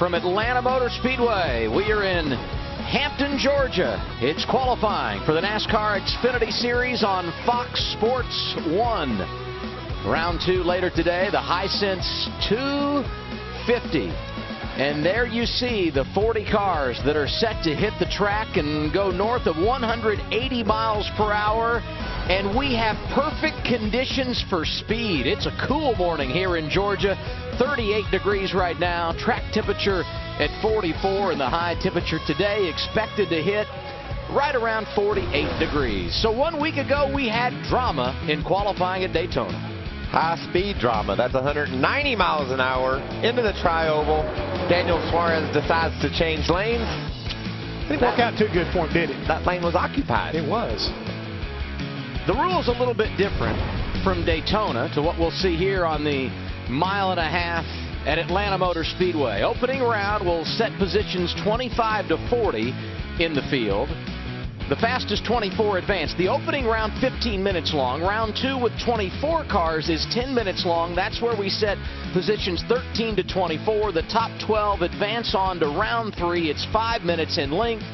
from Atlanta Motor Speedway. We are in Hampton, Georgia. It's qualifying for the NASCAR Xfinity Series on Fox Sports 1. Round 2 later today, the Hisense 250. And there you see the 40 cars that are set to hit the track and go north of 180 miles per hour. And we have perfect conditions for speed. It's a cool morning here in Georgia. 38 degrees right now. Track temperature at 44, and the high temperature today expected to hit right around 48 degrees. So 1 week ago, we had drama in qualifying at Daytona. High-speed drama. That's 190 miles an hour into the tri-oval. Daniel Suarez decides to change lanes. Didn't work out too good for him, did it? That lane was occupied. It was. The rule's a little bit different from Daytona to what we'll see here on the mile-and-a-half at Atlanta Motor Speedway. Opening round will set positions 25 to 40 in the field. The fastest 24 advance. The opening round 15 minutes long. Round 2 with 24 cars is 10 minutes long. That's where we set positions 13 to 24. The top 12 advance on to round 3. It's 5 minutes in length.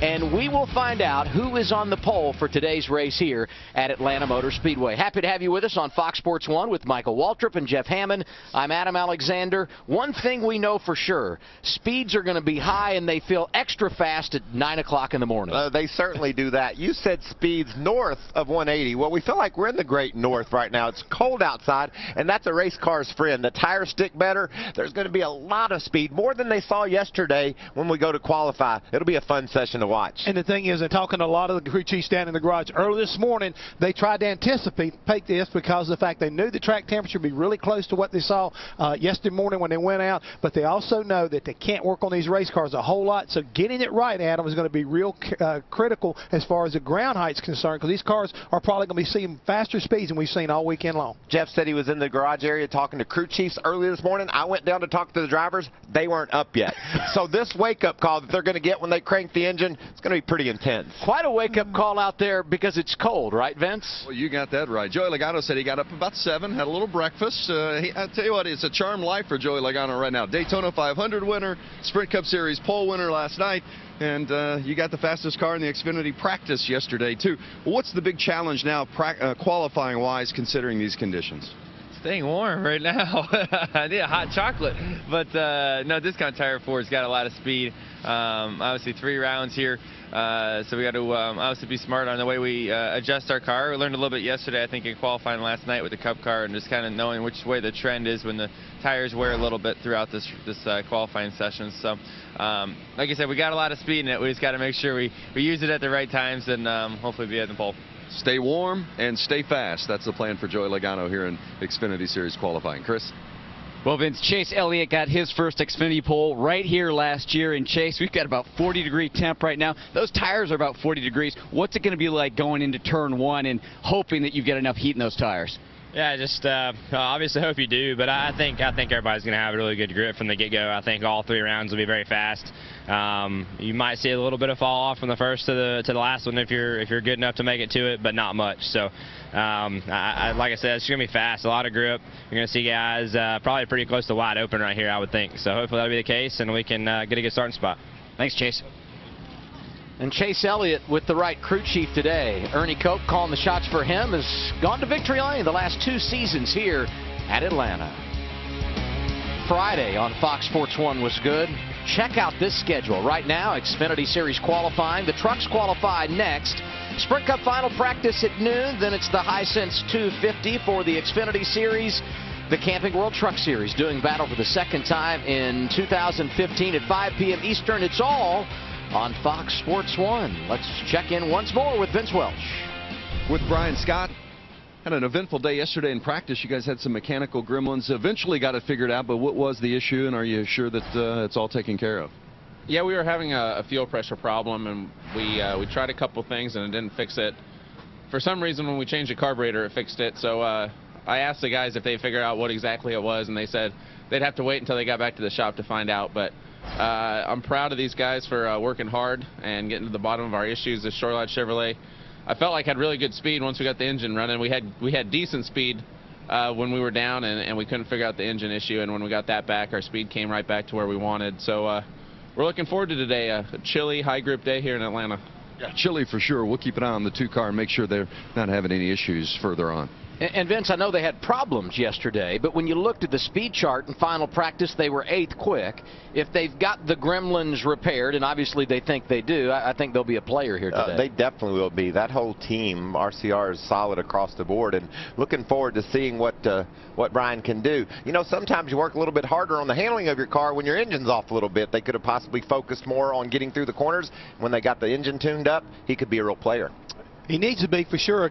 And we will find out who is on the pole for today's race here at Atlanta Motor Speedway. Happy to have you with us on Fox Sports 1 with Michael Waltrip and Jeff Hammond. I'm Adam Alexander. One thing we know for sure, speeds are going to be high and they feel extra fast at 9 o'clock in the morning. They certainly do that. You said speeds north of 180. Well, we feel like we're in the great north right now. It's cold outside, and that's a race car's friend. The tires stick better. There's going to be a lot of speed, more than they saw yesterday when we go to qualify. It'll be a fun session to watch. And the thing is, in talking to a lot of the crew chiefs down in the garage early this morning, they tried to anticipate this because of the fact they knew the track temperature would be really close to what they saw yesterday morning when they went out, but they also know that they can't work on these race cars a whole lot, so getting it right, Adam, is going to be real critical as far as the ground height's concerned, because these cars are probably going to be seeing faster speeds than we've seen all weekend long. Jeff said he was in the garage area talking to crew chiefs early this morning. I went down to talk to the drivers. They weren't up yet. So this wake-up call that they're going to get when they crank the engine, it's going to be pretty intense. Quite a wake-up call out there because it's cold, right, Vince? Well, you got that right. Joey Logano said he got up about 7, had a little breakfast. I tell you what, it's a charmed life for Joey Logano right now. Daytona 500 winner, Sprint Cup Series pole winner last night, and you got the fastest car in the Xfinity practice yesterday, too. Well, what's the big challenge now qualifying-wise considering these conditions? Staying warm right now. I need a hot chocolate. But no, Discount Tire Ford's got a lot of speed. Obviously 3 rounds here. So we got to obviously be smart on the way we adjust our car. We learned a little bit yesterday, I think, in qualifying last night with the Cup car, and just kind of knowing which way the trend is when the tires wear a little bit throughout this qualifying session. So like I said, we got a lot of speed in it. We just got to make sure we use it at the right times and hopefully be at the pole. Stay warm and stay fast. That's the plan for Joey Logano here in Xfinity Series qualifying. Chris? Well, Vince, Chase Elliott got his first Xfinity pole right here last year. And Chase, we've got about 40-degree temp right now. Those tires are about 40 degrees. What's it going to be like going into turn 1 and hoping that you get enough heat in those tires? Yeah, just obviously hope you do, but I think everybody's going to have a really good grip from the get-go. I think all 3 rounds will be very fast. You might see a little bit of fall off from the first to the last one if you're good enough to make it to it, but not much. So, like I said, it's going to be fast, a lot of grip. You're going to see guys probably pretty close to wide open right here, I would think. So hopefully that'll be the case, and we can get a good starting spot. Thanks, Chase. And Chase Elliott with the right crew chief today. Ernie Cope calling the shots for him, has gone to victory lane the last 2 seasons here at Atlanta. Friday on Fox Sports 1 was good. Check out this schedule. Right now, Xfinity Series qualifying. The trucks qualify next. Sprint Cup final practice at noon. Then it's the Hisense 250 for the Xfinity Series. The Camping World Truck Series doing battle for the second time in 2015 at 5 p.m. Eastern. It's all on Fox Sports 1. Let's check in once more with Vince Welch. With Brian Scott. Had an eventful day yesterday in practice. You guys had some mechanical gremlins. Eventually got it figured out, but what was the issue, and are you sure that it's all taken care of? Yeah, we were having a fuel pressure problem, and we tried a couple things, and it didn't fix it. For some reason, when we changed the carburetor, it fixed it. So I asked the guys if they figured out what exactly it was, and they said they'd have to wait until they got back to the shop to find out. But I'm proud of these guys for working hard and getting to the bottom of our issues. This Shoreline Chevrolet, I felt like had really good speed once we got the engine running. We had decent speed when we were down and we couldn't figure out the engine issue. And when we got that back, our speed came right back to where we wanted. So we're looking forward to today. A chilly, high grip day here in Atlanta. Yeah, chilly for sure. We'll keep an eye on the 2-car and make sure they're not having any issues further on. And Vince, I know they had problems yesterday, but when you looked at the speed chart in final practice, they were 8th quick. If they've got the gremlins repaired, and obviously they think they do, I think they'll be a player here today. They definitely will be. That whole team, RCR, is solid across the board, and looking forward to seeing what Brian can do. You know, sometimes you work a little bit harder on the handling of your car when your engine's off a little bit. They could have possibly focused more on getting through the corners. When they got the engine tuned up, he could be a real player. He needs to be, for sure.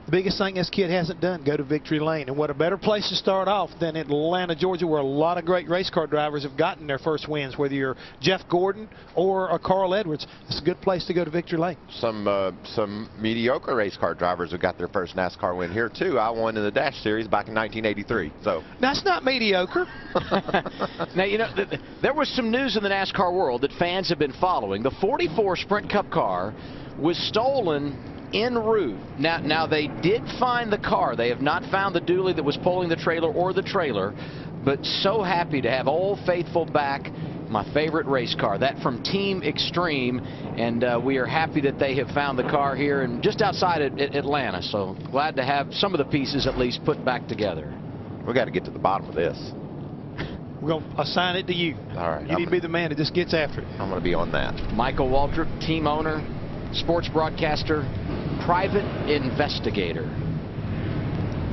The biggest thing this kid hasn't done, go to victory lane. And what a better place to start off than Atlanta, Georgia, where a lot of great race car drivers have gotten their first wins, whether you're Jeff Gordon or a Carl Edwards. It's a good place to go to victory lane. Some mediocre race car drivers have got their first NASCAR win here, too. I won in the Dash Series back in 1983. So that's not mediocre. Now, you know, there was some news in the NASCAR world that fans have been following. The 44 Sprint Cup car was stolen en route. Now they did find the car. They have not found the dually that was pulling the trailer or the trailer, but so happy to have Old Faithful back. My favorite race car, that from Team Extreme, and we are happy that they have found the car here and just outside Atlanta. So glad to have some of the pieces at least put back together. We got to get to the bottom of this. We're going to assign it to you. All right. You need to be the man that just gets after it. I'm going to be on that. Michael Waltrip, team owner, sports broadcaster, private investigator.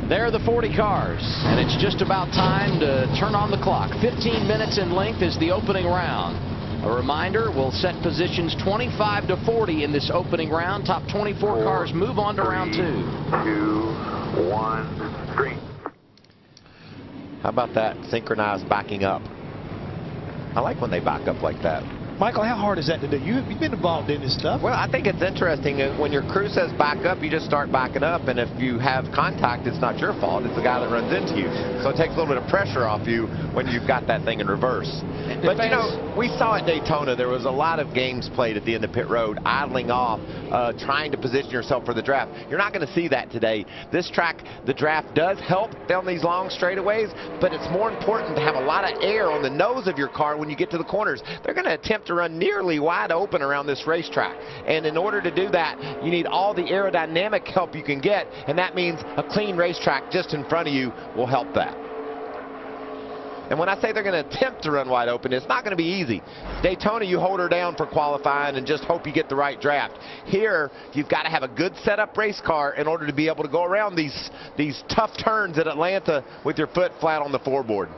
There are the 40 cars, and it's just about time to turn on the clock. 15 minutes in length is the opening round. A reminder, we'll set positions 25 to 40 in this opening round. Top 24 cars move on to round 2. 2, 1, 3. How about that synchronized backing up? I like when they back up like that. Michael, how hard is that to do? You've been involved in this stuff. Well, I think it's interesting. When your crew says back up, you just start backing up. And if you have contact, it's not your fault. It's the guy that runs into you. So it takes a little bit of pressure off you when you've got that thing in reverse. But, you know, we saw at Daytona, there was a lot of games played at the end of pit road, idling off, trying to position yourself for the draft. You're not going to see that today. This track, the draft does help down these long straightaways, but it's more important to have a lot of air on the nose of your car when you get to the corners. They're going to attempt to run nearly wide open around this racetrack. And in order to do that, you need all the aerodynamic help you can get, and that means a clean racetrack just in front of you will help that. And when I say they're going to attempt to run wide open, it's not going to be easy. Daytona, you hold her down for qualifying and just hope you get the right draft. Here, you've got to have a good setup race car in order to be able to go around these tough turns at Atlanta with your foot flat on the floorboard.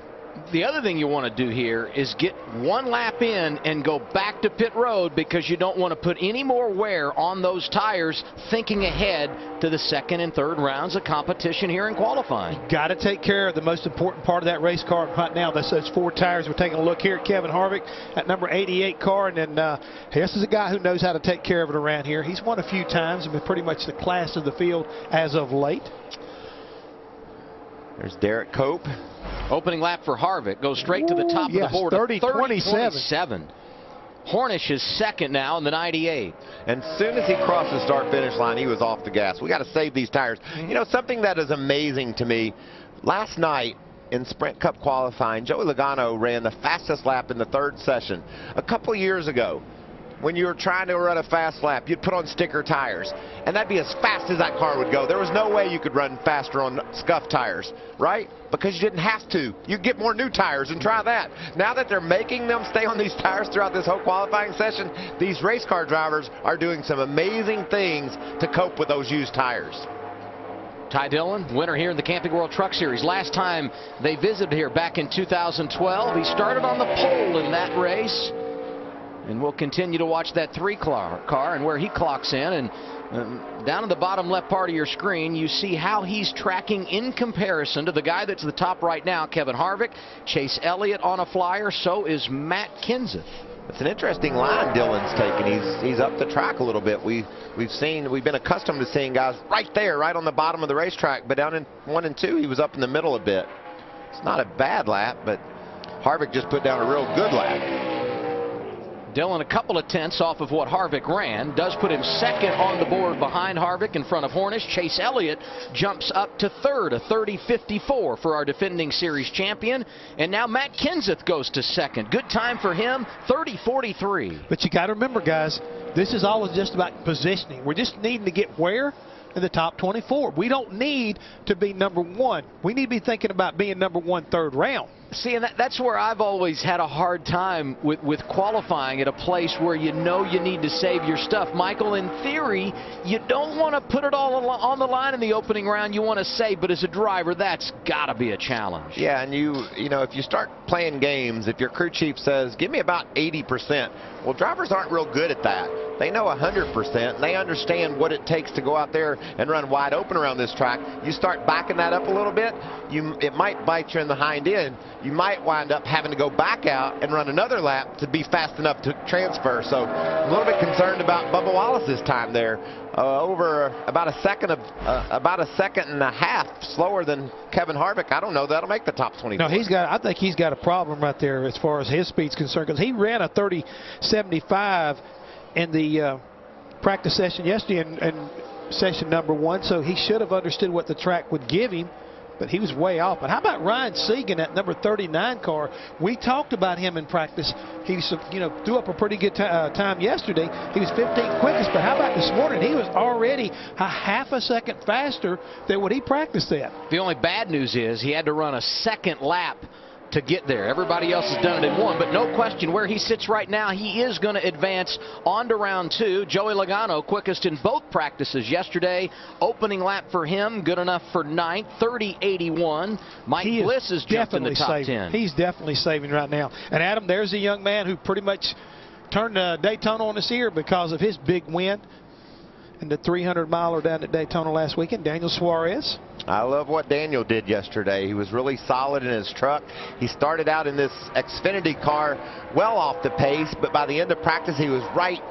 The other thing you want to do here is get one lap in and go back to pit road, because you don't want to put any more wear on those tires thinking ahead to the second and third rounds of competition here in qualifying. Got to take care of the most important part of that race car right now. That's those 4 tires. We're taking a look here at Kevin Harvick at number 88 car, and then this is a guy who knows how to take care of it around here. He's won a few times and been pretty much the class of the field as of late. There's Derek Cope. Opening lap for Harvick. Goes straight to the top of the board. 30-27. Hornish is second now in the 98. And as soon as he crossed the start-finish line, he was off the gas. We got to save these tires. You know, something that is amazing to me, last night in Sprint Cup qualifying, Joey Logano ran the fastest lap in the 3rd session. A couple years ago, when you were trying to run a fast lap, you'd put on sticker tires, and that'd be as fast as that car would go. There was no way you could run faster on scuffed tires, right? Because you didn't have to. You'd get more new tires and try that. Now that they're making them stay on these tires throughout this whole qualifying session, these race car drivers are doing some amazing things to cope with those used tires. Ty Dillon, winner here in the Camping World Truck Series. Last time they visited here back in 2012, he started on the pole in that race. And we'll continue to watch that 3-car and where he clocks in. And down in the bottom left part of your screen, you see how he's tracking in comparison to the guy that's the top right now, Kevin Harvick. Chase Elliott on a flyer. So is Matt Kenseth. It's an interesting line Dillon's taken. He's up the track a little bit. We've been accustomed to seeing guys right there, right on the bottom of the racetrack. But down in 1 and 2, he was up in the middle a bit. It's not a bad lap, but Harvick just put down a real good lap. Dillon a couple of tenths off of what Harvick ran. Does put him second on the board behind Harvick in front of Hornish. Chase Elliott jumps up to third, a 30.54 for our defending series champion. And now Matt Kenseth goes to second. Good time for him, 30.43. But you got to remember, guys, this is always just about positioning. We're just needing to get where? In the top 24. We don't need to be number one. We need to be thinking about being number one third round. See, and that's where I've always had a hard time with qualifying at a place where you know you need to save your stuff. Michael, in theory, you don't want to put it all on the line in the opening round. You want to save, but as a driver, that's got to be a challenge. Yeah, and you know, if you start playing games, if your crew chief says, give me about 80%, well, drivers aren't real good at that. They know 100%, and they understand what it takes to go out there and run wide open around this track. You start backing that up a little bit, it might bite you in the hind end. You might wind up having to go back out and run another lap to be fast enough to transfer. So a little bit concerned about Bubba Wallace's time there. Over about a second and a half slower than Kevin Harvick. I don't know that'll make the top 20. No, I think he's got a problem right there as far as his speed's concerned, because he ran a 30.75 in the practice session yesterday in session number 1, so he should have understood what the track would give him, but he was way off. But how about Ryan Segan, that number 39 car? We talked about him in practice. He threw up a pretty good time yesterday. He was 15th quickest, but how about this morning? He was already a half a second faster than what he practiced at. The only bad news is he had to run a second lap to get there. Everybody else has done it in one, but no question where he sits right now, he is going to advance on to round 2. Joey Logano quickest in both practices yesterday. Opening lap for him, good enough for 9th, 30.81. Mike Bliss is jumped in the top 10. He's definitely saving right now. And Adam, there's a young man who pretty much turned Daytona on his ear because of his big win in the 300-miler down at Daytona last weekend, Daniel Suarez. I love what Daniel did yesterday. He was really solid in his truck. He started out in this Xfinity car well off the pace, but by the end of practice, he was right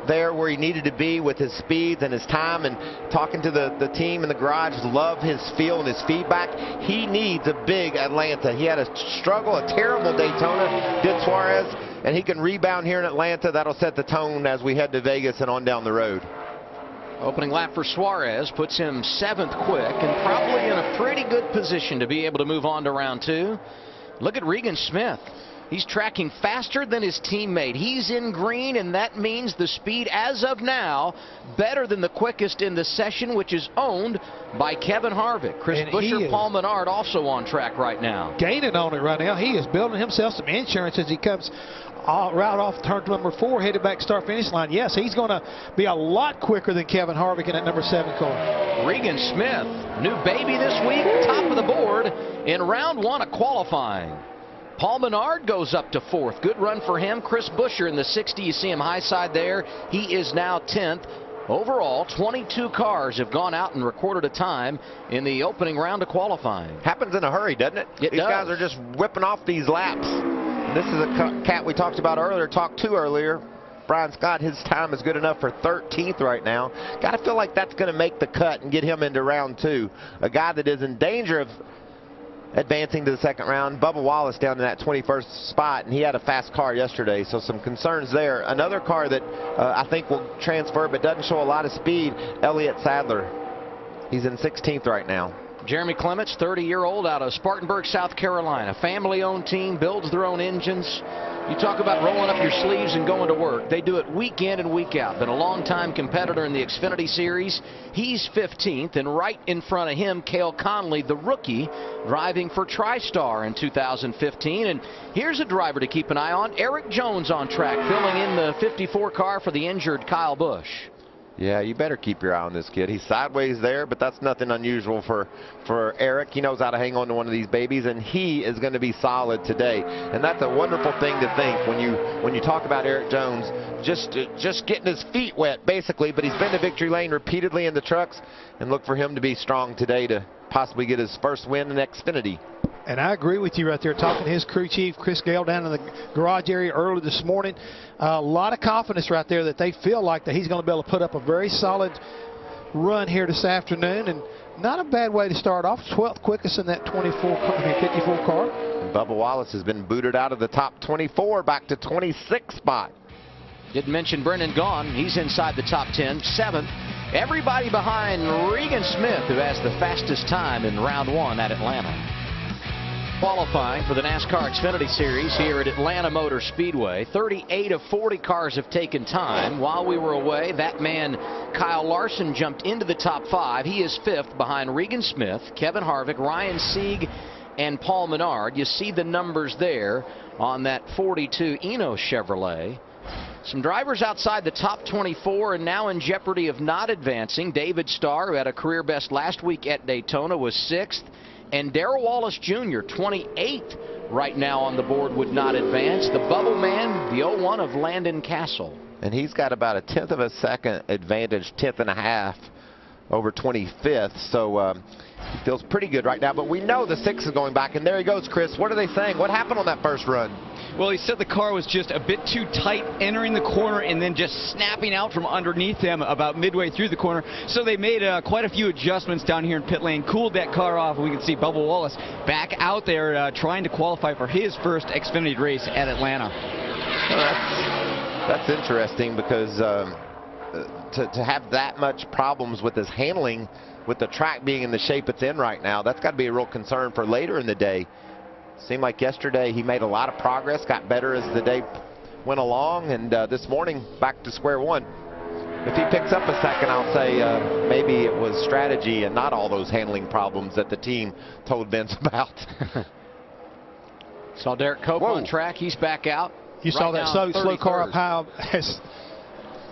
there where he needed to be with his speeds and his time. And talking to the team in the garage, love his feel and his feedback. He needs a big Atlanta. He had a struggle, a terrible Daytona, did Suarez, and he can rebound here in Atlanta. That'll set the tone as we head to Vegas and on down the road. Opening lap for Suarez puts him 7th quick and probably in a pretty good position to be able to move on to round 2. Look at Regan Smith. He's tracking faster than his teammate. He's in green, and that means the speed as of now better than the quickest in the session, which is owned by Kevin Harvick. Chris Buescher, Paul Menard also on track right now. Gaining on it right now. He is building himself some insurance as he comes right off turn number 4, headed back start finish line. Yes, he's going to be a lot quicker than Kevin Harvick in that number 7 car. Regan Smith, new baby this week, top of the board in round 1 of qualifying. Paul Menard goes up to 4th. Good run for him. Chris Buescher in the 60. You see him high side there. He is now 10th. Overall, 22 cars have gone out and recorded a time in the opening round of qualifying. Happens in a hurry, doesn't it? These guys are just whipping off these laps. This is a cat we talked about earlier, earlier. Brian Scott, his time is good enough for 13th right now. Got to feel like that's going to make the cut and get him into round 2. A guy that is in danger of advancing to the second round, Bubba Wallace down in that 21st spot, and he had a fast car yesterday, so some concerns there. Another car that I think will transfer but doesn't show a lot of speed, Elliott Sadler. He's in 16th right now. Jeremy Clements, 30-year-old out of Spartanburg, South Carolina. Family-owned team, builds their own engines. You talk about rolling up your sleeves and going to work. They do it week in and week out. Been a long-time competitor in the Xfinity Series. He's 15th, and right in front of him, Cale Conley, the rookie, driving for TriStar in 2015. And here's a driver to keep an eye on, Eric Jones on track, filling in the 54 car for the injured Kyle Busch. Yeah, you better keep your eye on this kid. He's sideways there, but that's nothing unusual for Eric. He knows how to hang on to one of these babies, and he is going to be solid today. And that's a wonderful thing to think when you talk about Eric Jones, just getting his feet wet, basically. But he's been to victory lane repeatedly in the trucks, and look for him to be strong today to possibly get his first win in Xfinity. And I agree with you right there, talking to his crew chief, Chris Gale, down in the garage area early this morning. A lot of confidence right there that they feel like that he's going to be able to put up a very solid run here this afternoon. And not a bad way to start off. 12th quickest in that 54 car. And Bubba Wallace has been booted out of the top 24 back to 26th spot. Didn't mention Brendan Gaughan. He's inside the top 10, 7th. Everybody behind Regan Smith, who has the fastest time in round 1 at Atlanta. Qualifying for the NASCAR Xfinity Series here at Atlanta Motor Speedway. 38 of 40 cars have taken time. While we were away, that man Kyle Larson jumped into the top 5. He is 5th behind Regan Smith, Kevin Harvick, Ryan Sieg, and Paul Menard. You see the numbers there on that 42 Enos Chevrolet. Some drivers outside the top 24 and now in jeopardy of not advancing. David Starr, who had a career best last week at Daytona, was 6th. And Darrell Wallace Jr., 28th right now on the board, would not advance. The bubble man, the 01 of Landon Castle. And he's got about a 1/10 of a second advantage, 10th and a half over 25th. So he feels pretty good right now. But we know the 6 is going back. And there he goes, Chris. What are they saying? What happened on that first run? Well, he said the car was just a bit too tight entering the corner and then just snapping out from underneath him about midway through the corner. So they made quite a few adjustments down here in pit lane, cooled that car off, and we can see Bubba Wallace back out there trying to qualify for his first Xfinity race at Atlanta. Well, that's interesting because to have that much problems with his handling, with the track being in the shape it's in right now, that's got to be a real concern for later in the day. Seemed like yesterday he made a lot of progress, got better as the day went along, and this morning back to square one. If he picks up a second, I'll say maybe it was strategy and not all those handling problems that the team told Vince about. Saw Derek Cope on track. He's back out. You saw that slow car up high as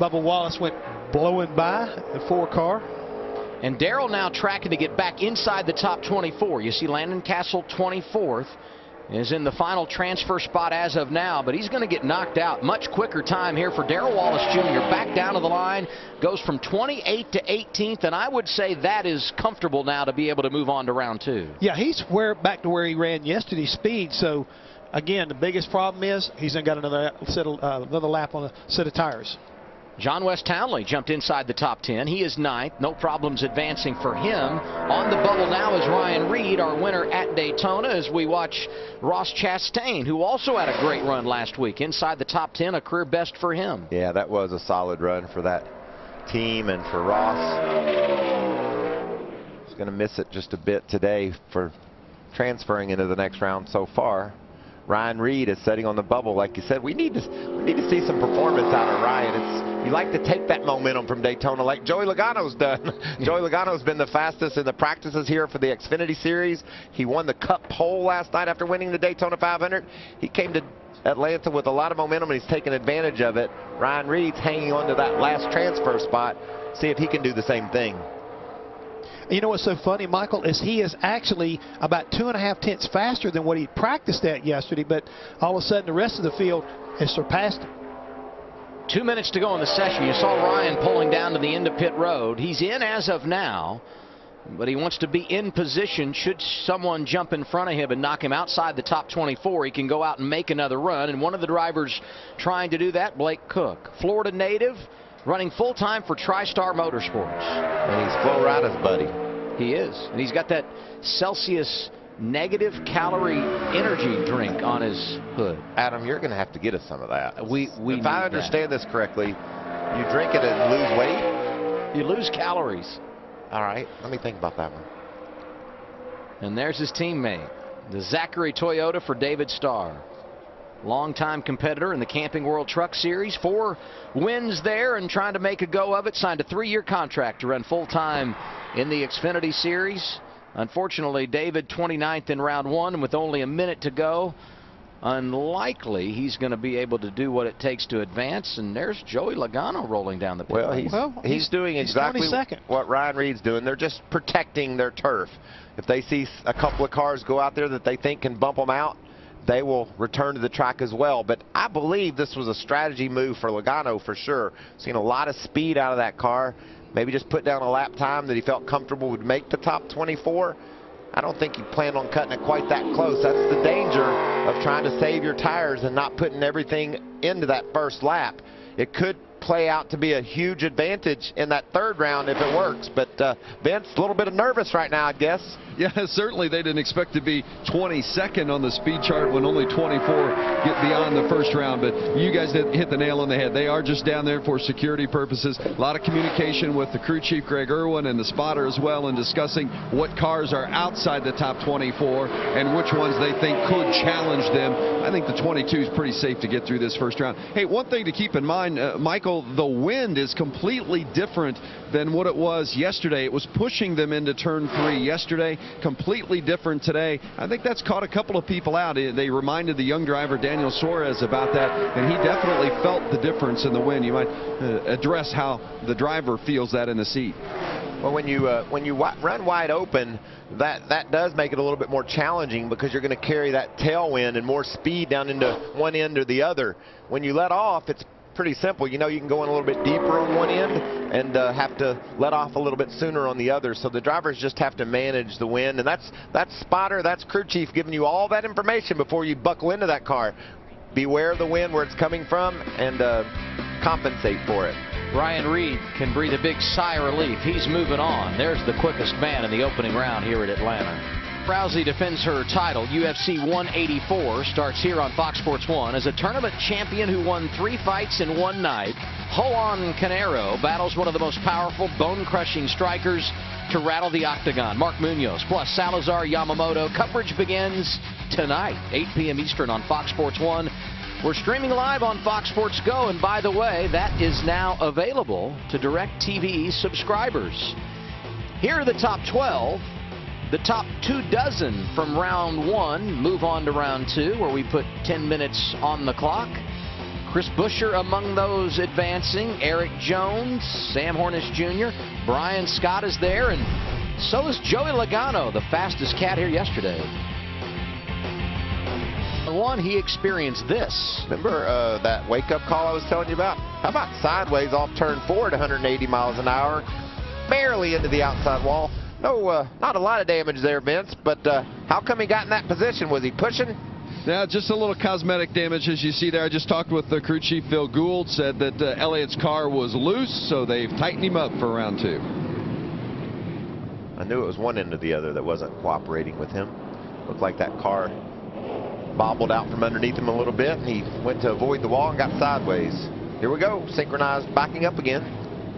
Bubba Wallace went blowing by the 4 car. And Darrell now tracking to get back inside the top 24. You see Landon Castle 24th. Is in the final transfer spot as of now, but he's going to get knocked out. Much quicker time here for Darrell Wallace Jr. Back down to the line, goes from 28th to 18th, and I would say that is comfortable now to be able to move on to round 2. Yeah, he's back to where he ran yesterday's speed. So, again, the biggest problem is he's got another lap on a set of tires. John West Townley jumped inside the top 10. He is 9th. No problems advancing for him. On the bubble now is Ryan Reed, our winner at Daytona, as we watch Ross Chastain, who also had a great run last week. Inside the top 10, a career best for him. Yeah, that was a solid run for that team and for Ross. He's going to miss it just a bit today for transferring into the next round so far. Ryan Reed is sitting on the bubble. Like you said, we need to see some performance out of Ryan. You like to take that momentum from Daytona like Joey Logano's done. Joey Logano's been the fastest in the practices here for the Xfinity Series. He won the Cup pole last night after winning the Daytona 500. He came to Atlanta with a lot of momentum, and he's taken advantage of it. Ryan Reed's hanging on to that last transfer spot. See if he can do the same thing. You know what's so funny, Michael, is he is actually about 2.5 tenths faster than what he practiced at yesterday, but all of a sudden the rest of the field has surpassed him. 2 minutes to go in the session. You saw Ryan pulling down to the end of pit road. He's in as of now, but he wants to be in position. Should someone jump in front of him and knock him outside the top 24, he can go out and make another run. And one of the drivers trying to do that, Blake Cook, Florida native, running full-time for TriStar Motorsports. And he's Flo Rida's buddy. He is. And he's got that Celsius negative calorie energy drink on his hood. Adam, you're going to have to get us some of that. If I understand this correctly, you drink it and lose weight? You lose calories. All right. Let me think about that one. And there's his teammate, the Zachary Toyota for David Starr. Longtime competitor in the Camping World Truck Series. 4 wins there and trying to make a go of it. Signed a 3-year contract to run full-time in the Xfinity Series. Unfortunately, David 29th in round 1, and with only a minute to go, unlikely he's going to be able to do what it takes to advance. And there's Joey Logano rolling down the pit. Well, he's doing exactly what Ryan Reed's doing. They're just protecting their turf. If they see a couple of cars go out there that they think can bump them out, they will return to the track as well. But I believe this was a strategy move for Logano for sure. Seen a lot of speed out of that car. Maybe just put down a lap time that he felt comfortable would make the top 24. I don't think he planned on cutting it quite that close. That's the danger of trying to save your tires and not putting everything into that first lap. It could play out to be a huge advantage in that third round if it works. But Vince, a little bit of nervous right now, I guess. Yeah, certainly they didn't expect to be 22nd on the speed chart when only 24 get beyond the first round. But you guys hit the nail on the head. They are just down there for security purposes. A lot of communication with the crew chief, Greg Irwin, and the spotter as well in discussing what cars are outside the top 24 and which ones they think could challenge them. I think the 22 is pretty safe to get through this first round. Hey, one thing to keep in mind, Michael, the wind is completely different than what it was yesterday. It was pushing them into turn 3 yesterday. Completely different today. I think that's caught a couple of people out. They reminded the young driver Daniel Suarez about that, and he definitely felt the difference in the wind. You might address how the driver feels that in the seat. Well, when you run wide open, that does make it a little bit more challenging because you're going to carry that tailwind and more speed down into one end or the other. When you let off, it's pretty simple. You know, you can go in a little bit deeper on one end and have to let off a little bit sooner on the other. So the drivers just have to manage the wind, and that's spotter, that's crew chief giving you all that information before you buckle into that car. Beware of the wind, where it's coming from, and compensate for it. Ryan Reed can breathe a big sigh of relief. He's moving on. There's the quickest man in the opening round here at Atlanta. Rousey defends her title. UFC 184 starts here on Fox Sports 1 as a tournament champion who won 3 fights in one night. Juan Canero battles one of the most powerful, bone-crushing strikers to rattle the octagon, Mark Munoz, plus Salazar Yamamoto. Coverage begins tonight, 8 p.m. Eastern on Fox Sports 1. We're streaming live on Fox Sports Go, and by the way, that is now available to DirecTV subscribers. Here are the top 12. The top 24 from round 1 move on to round 2, where we put 10 minutes on the clock. Chris Buescher among those advancing. Eric Jones, Sam Hornish Jr., Brian Scott is there, and so is Joey Logano, the fastest cat here yesterday. He experienced this. Remember that wake-up call I was telling you about? How about sideways off turn 4 at 180 miles an hour, barely into the outside wall? No, not a lot of damage there, Vince, but how come he got in that position? Was he pushing? Yeah, just a little cosmetic damage, as you see there. I just talked with the crew chief, Phil Gould, said that Elliott's car was loose, so they've tightened him up for round 2. I knew it was one end or the other that wasn't cooperating with him. Looked like that car bobbled out from underneath him a little bit, and he went to avoid the wall and got sideways. Here we go, synchronized, backing up again.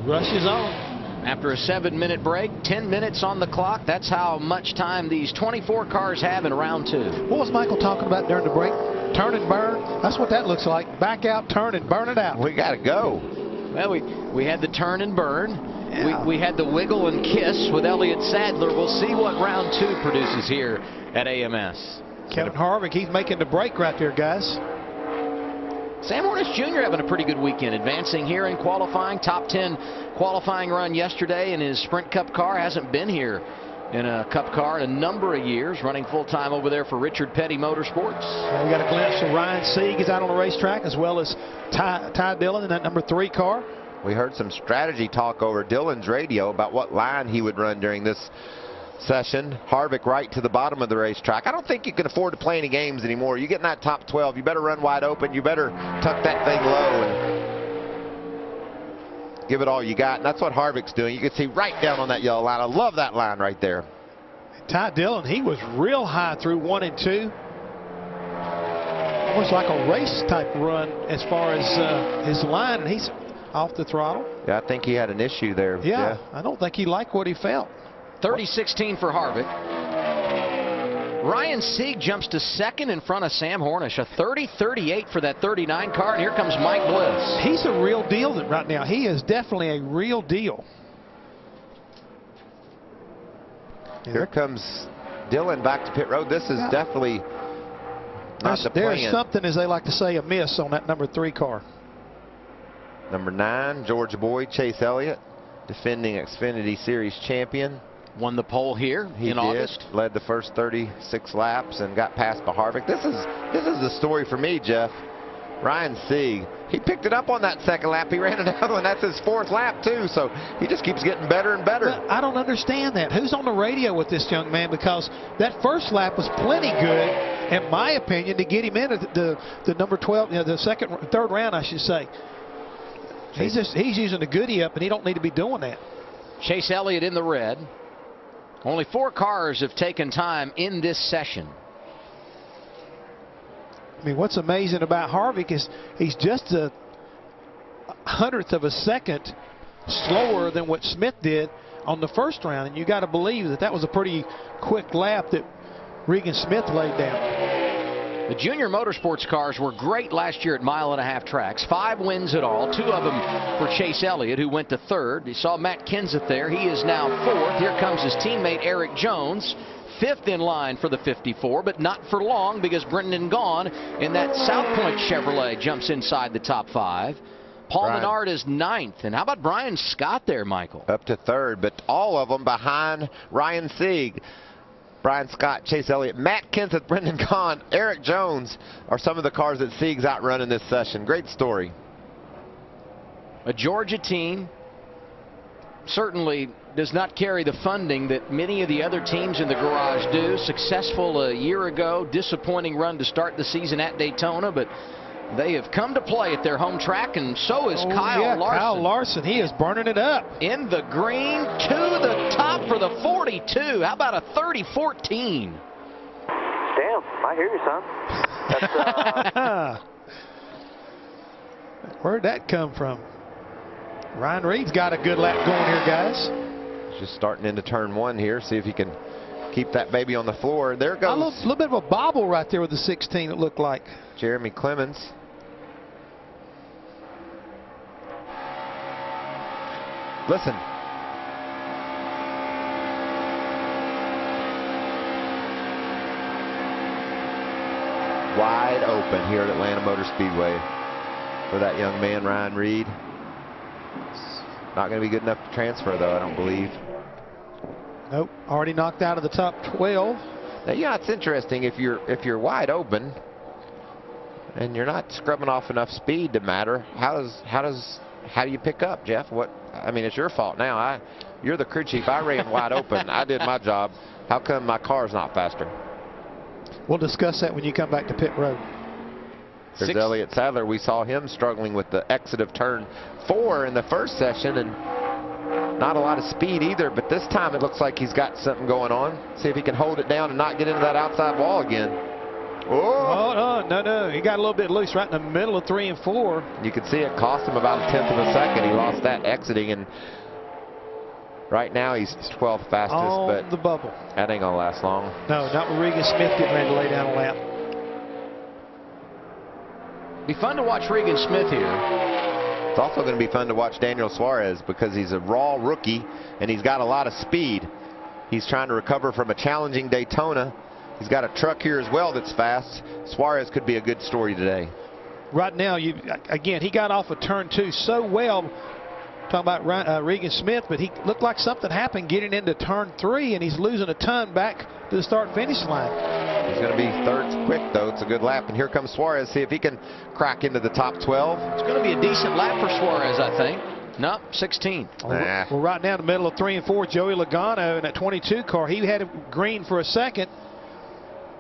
Rush is on. After a 7-minute break, 10 minutes on the clock. That's how much time these 24 cars have in round 2. What was Michael talking about during the break? Turn and burn. That's what that looks like. Back out, turn, and burn it out. We got to go. Well, we had the turn and burn. Yeah. We had the wiggle and kiss with Elliott Sadler. We'll see what round 2 produces here at AMS. Kevin Harvick, he's making the break right there, guys. Sam Hornish Jr. having a pretty good weekend, advancing here in qualifying. Top 10 qualifying run yesterday in his Sprint Cup car. Hasn't been here in a Cup car in a number of years, running full-time over there for Richard Petty Motorsports. And we got a glimpse of Ryan Sieg is out on the racetrack, as well as Ty Dillon in that number 3 car. We heard some strategy talk over Dillon's radio about what line he would run during this session. Harvick right to the bottom of the racetrack. I don't think you can afford to play any games anymore. You get in that top 12, you better run wide open. You better tuck that thing low and give it all you got. And that's what Harvick's doing. You can see right down on that yellow line. I love that line right there. Ty Dillon, he was real high through 1 and 2. Almost like a race type run as far as his line, and he's off the throttle. Yeah, I think he had an issue there. Yeah, I don't think he liked what he felt. 30-16 for Harvick. Ryan Sieg jumps to 2nd in front of Sam Hornish. A 30-38 for that 39 car, and here comes Mike Bliss. He's a real deal right now. He is definitely a real deal. Here comes Dillon back to pit road. This is definitely not the plan. There's something, as they like to say, amiss on that number 3 car. Number 9, Georgia boy, Chase Elliott, defending Xfinity Series champion. Won the pole here in August. Led the first 36 laps and got past by Harvick. This is the story for me, Jeff. Ryan Sieg, he picked it up on that 2nd lap. He ran another one. That's his 4th lap too. So he just keeps getting better and better. But I don't understand that. Who's on the radio with this young man? Because that first lap was plenty good, in my opinion, to get him into the number 12, the 3rd round, I should say. He's using the goodie up, and he don't need to be doing that. Chase Elliott in the red. Only 4 cars have taken time in this session. I mean, what's amazing about Harvick is he's just a 100th of a second slower than what Smith did on the first round, and you got to believe that that was a pretty quick lap that Regan Smith laid down. The junior motorsports cars were great last year at mile-and-a-half tracks. 5 wins at all, 2 of them for Chase Elliott, who went to 3rd. You saw Matt Kenseth there. He is now 4th. Here comes his teammate Eric Jones, 5th in line for the 54, but not for long because Brendan Gaughan in that South Point Chevrolet jumps inside the top 5. Paul Menard is 9th. And how about Brian Scott there, Michael? Up to 3rd, but all of them behind Ryan Sieg. Brian Scott, Chase Elliott, Matt Kenseth, Brendan Gaughan, Eric Jones are some of the cars that Sieg's outrun in this session. Great story. A Georgia team certainly does not carry the funding that many of the other teams in the garage do. Successful a year ago, disappointing run to start the season at Daytona, but they have come to play at their home track, and so is Kyle Larson. Kyle Larson, he is burning it up. In the green to the top for the 42. How about a 30-14? Damn, I hear you, son. That's, Where'd that come from? Ryan Reed's got a good lap going here, guys. Just starting into turn 1 here. See if he can keep that baby on the floor. There goes. A little bit of a bobble right there with the 16, it looked like. Jeremy Clemens. Listen. Wide open here at Atlanta Motor Speedway for that young man, Ryan Reed. Not going to be good enough to transfer, though, I don't believe. Nope, already knocked out of the top 12. Now, yeah, it's interesting if you're wide open and you're not scrubbing off enough speed to matter. How do you pick up, Jeff? I mean, it's your fault now. You're the crew chief. I ran wide open. I did my job. How come my car's not faster? We'll discuss that when you come back to pit road. There's Elliott Sadler. We saw him struggling with the exit of turn 4 in the first session, and not a lot of speed either, but this time it looks like he's got something going on. See if he can hold it down and not get into that outside wall again. Oh, no. He got a little bit loose right in the middle of 3 and 4. You can see it cost him about 1/10 of a second. He lost that exiting, and right now he's 12th fastest. On but the bubble. That ain't gonna last long. No, not with Regan Smith getting ready to lay down a lap. Be fun to watch Regan Smith here. It's also going to be fun to watch Daniel Suarez because he's a raw rookie and he's got a lot of speed. He's trying to recover from a challenging Daytona. He's got a truck here as well that's fast. Suarez could be a good story today. Right now, again, he got off of turn 2 so well. Talking about Regan Smith, but he looked like something happened getting into turn 3, and he's losing a ton back to the start-finish line. He's going to be 3rd quick, though. It's a good lap. And here comes Suarez. See if he can crack into the top 12. It's going to be a decent lap for Suarez, I think. Nope, 16th. Nah. Well, right now in the middle of 3 and 4, Joey Logano in that 22 car. He had it green for a second.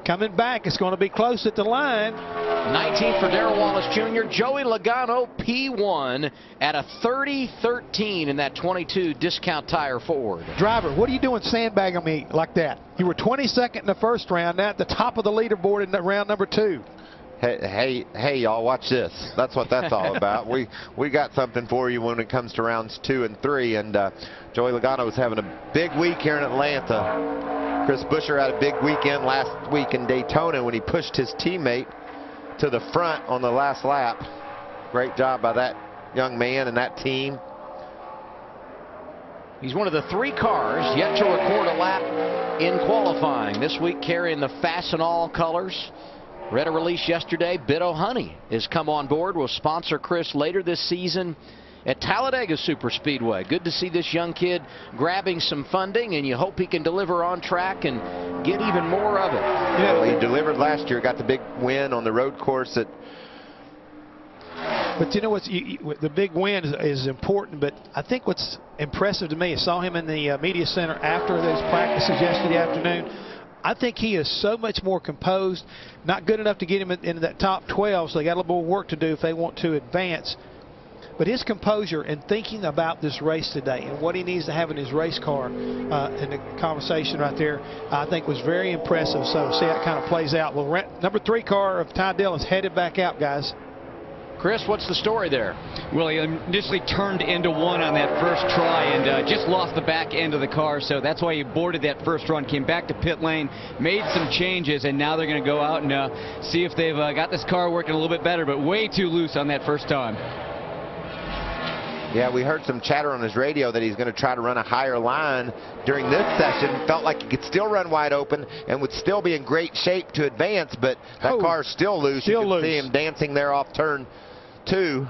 Coming back, it's going to be close at the line. 19th for Darrell Wallace Jr. Joey Logano P1 at a 30-13 in that 22 discount tire Ford. Driver, what are you doing sandbagging me like that? You were 22nd in the first round, now at the top of the leaderboard in round number 2. Hey, y'all, watch this. That's what that's all about. We got something for you when it comes to rounds 2 and 3. And Joey Logano was having a big week here in Atlanta. Chris Buescher had a big weekend last week in Daytona when he pushed his teammate to the front on the last lap. Great job by that young man and that team. He's one of the 3 cars yet to record a lap in qualifying. This week carrying the Fastenal colors. Read a release yesterday. Biddo Honey has come on board. Will sponsor Chris later this season at Talladega Superspeedway. Good to see this young kid grabbing some funding, and you hope he can deliver on track and get even more of it. Yeah, well, he delivered last year, got the big win on the road course at. But you know what's the big win is important, but I think what's impressive to me, I saw him in the media center after those practices yesterday afternoon. I think he is so much more composed. Not good enough to get him into that top 12, so they got a little more work to do if they want to advance. but his composure and thinking about this race today and what he needs to have in his race car in the conversation right there, I think was very impressive. So see how it kind of plays out. Well, number 3 car of Ty Dillon's headed back out, guys. Chris, what's the story there? Well, he initially turned into one on that first try and just lost the back end of the car, so that's why he boarded that first run, came back to pit lane, made some changes, and now they're going to go out and see if they've got this car working a little bit better, but way too loose on that first time. Yeah, we heard some chatter on his radio that he's going to try to run a higher line during this session. Felt like he could still run wide open and would still be in great shape to advance, but that car's still loose. You can see him dancing there off turn 2.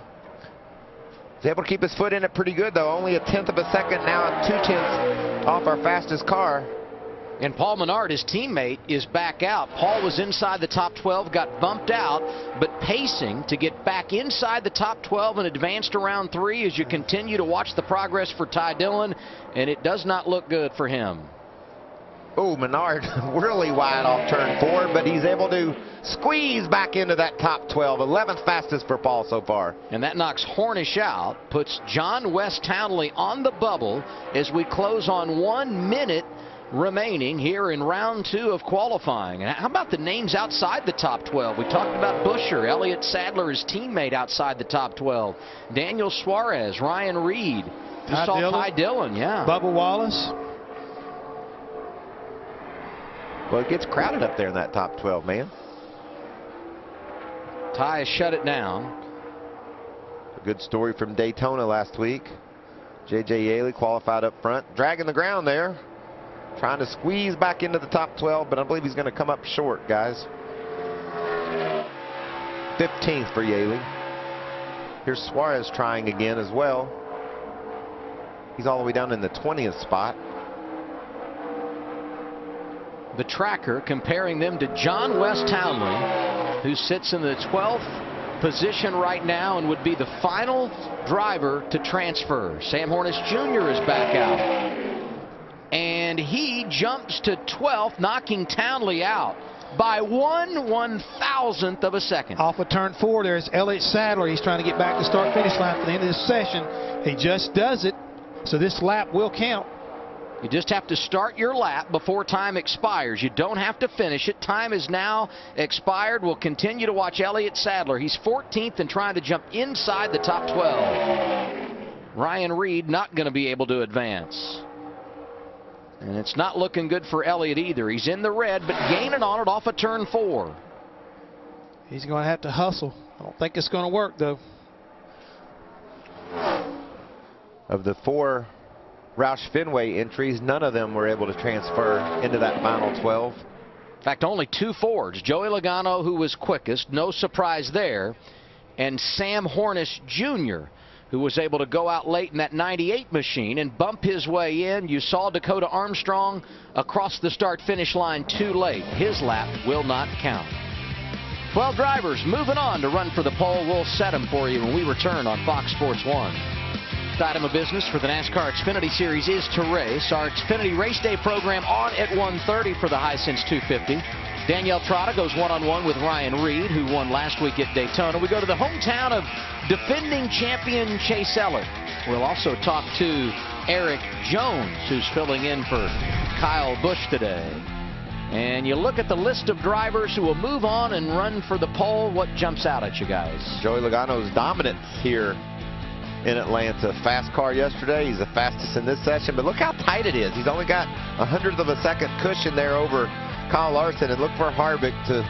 He's able to keep his foot in it pretty good, though. Only a 1/10 of a second now, 2/10 off our fastest car. And Paul Menard, his teammate, is back out. Paul was inside the top 12, got bumped out, but pacing to get back inside the top 12 and advance to round 3 as you continue to watch the progress for Ty Dillon, and it does not look good for him. Oh, Menard really wide off turn 4, but he's able to squeeze back into that top 12. 11th fastest for Paul so far. And that knocks Hornish out, puts John West Townley on the bubble as we close on 1 minute remaining here in round 2 of qualifying. And how about the names outside the top 12? We talked about Buscher, Elliott Sadler, his teammate outside the top 12. Daniel Suarez, Ryan Reed. Ty Dillon, yeah. Bubba Wallace. Well, it gets crowded up there in that top 12, man. Ty has shut it down. A good story from Daytona last week. J.J. Yaley qualified up front, dragging the ground there, trying to squeeze back into the top 12, but I believe he's going to come up short, guys. 15th for Yaley. Here's Suarez trying again as well. He's all the way down in the 20th spot. The tracker comparing them to John West Townley, who sits in the 12th position right now and would be the final driver to transfer. Sam Hornish Jr. is back out. And he jumps to 12th, knocking Townley out by 1/1000th of a second. Off of turn 4, there's Elliott Sadler. He's trying to get back to start-finish line for the end of this session. He just does it, so this lap will count. You just have to start your lap before time expires. You don't have to finish it. Time is now expired. We'll continue to watch Elliott Sadler. He's 14th and trying to jump inside the top 12. Ryan Reed not going to be able to advance. And it's not looking good for Elliott either. He's in the red, but gaining on it off of turn 4. He's going to have to hustle. I don't think it's going to work, though. Of the 4 Roush Fenway entries, none of them were able to transfer into that final 12. In fact, only 2 Fords. Joey Logano, who was quickest, no surprise there, and Sam Hornish Jr., who was able to go out late in that 98 machine and bump his way in. You saw Dakota Armstrong across the start-finish line too late. His lap will not count. 12 drivers moving on to run for the pole. We'll set them for you when we return on Fox Sports 1. The item of business for the NASCAR Xfinity Series is to race. Our Xfinity Race Day program on at 1:30 for the Hisense 250. Danielle Trotta goes one-on-one with Ryan Reed, who won last week at Daytona. We go to the hometown of defending champion Chase Elliott. We'll also talk to Eric Jones, who's filling in for Kyle Busch today. And you look at the list of drivers who will move on and run for the pole. What jumps out at you guys? Joey Logano's dominance here in Atlanta. Fast car yesterday. He's the fastest in this session, but look how tight it is. He's only got 1/100th of a second cushion there over Kyle Larson, and look for Harvick to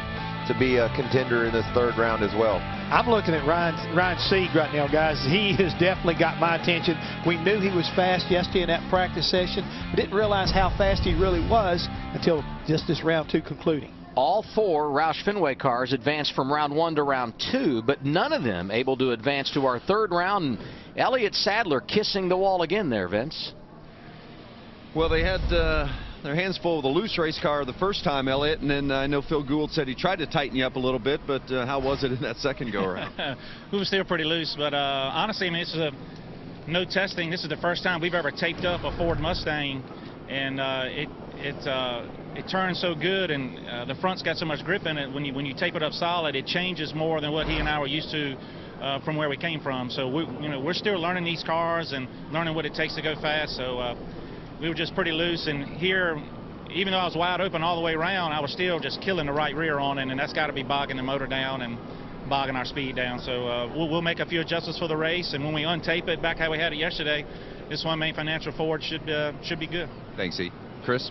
be a contender in this 3rd round as well. I'm looking at Ryan Sieg right now, guys. He has definitely got my attention. We knew he was fast yesterday in that practice session, but didn't realize how fast he really was until just this round 2 concluding. All 4 Roush Fenway cars advanced from round 1 to round 2, but none of them able to advance to our 3rd round. And Elliott Sadler kissing the wall again there, Vince. Well, they had their hands full with a loose race car the first time, Elliott, and then I know Phil Gould said he tried to tighten you up a little bit, but how was it in that second go-around? We were still pretty loose, but honestly, I mean, this is no testing. This is the first time we've ever taped up a Ford Mustang, and it turns so good, and the front's got so much grip in it. When you tape it up solid, it changes more than what he and I were used to from where we came from. So we're still learning these cars and learning what it takes to go fast. So we were just pretty loose. And here, even though I was wide open all the way around, I was still just killing the right rear on it, and that's got to be bogging the motor down and bogging our speed down. So we'll make a few adjustments for the race, and when we untape it back how we had it yesterday, this one main financial Ford should be good. Thanks, E. Chris?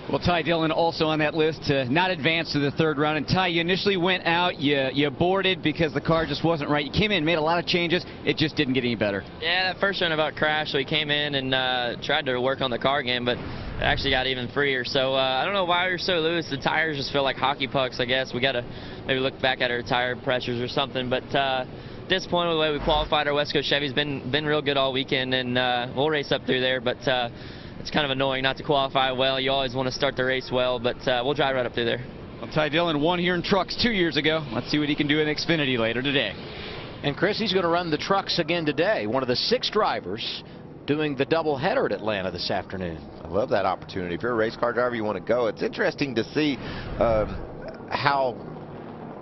Well, Ty Dillon also on that list to not advance to the third round. And Ty, you initially went out, you boarded because the car just wasn't right. You came in, made a lot of changes. It just didn't get any better. Yeah, that first round about crashed. So we came in and tried to work on the car again, but it actually got even freer. So I don't know why we were so loose. The tires just feel like hockey pucks, I guess. We got to maybe look back at our tire pressures or something. But disappointed with the way we qualified. Our West Coast Chevy's been real good all weekend, and we'll race up through there. But it's kind of annoying not to qualify well. You always want to start the race well, but we'll drive right up through there. Well, Ty Dillon won here in trucks 2 years ago. Let's see what he can do in Xfinity later today. And Chris, he's going to run the trucks again today. One of the 6 drivers doing the doubleheader at Atlanta this afternoon. I love that opportunity. If you're a race car driver, you want to go. It's interesting to see how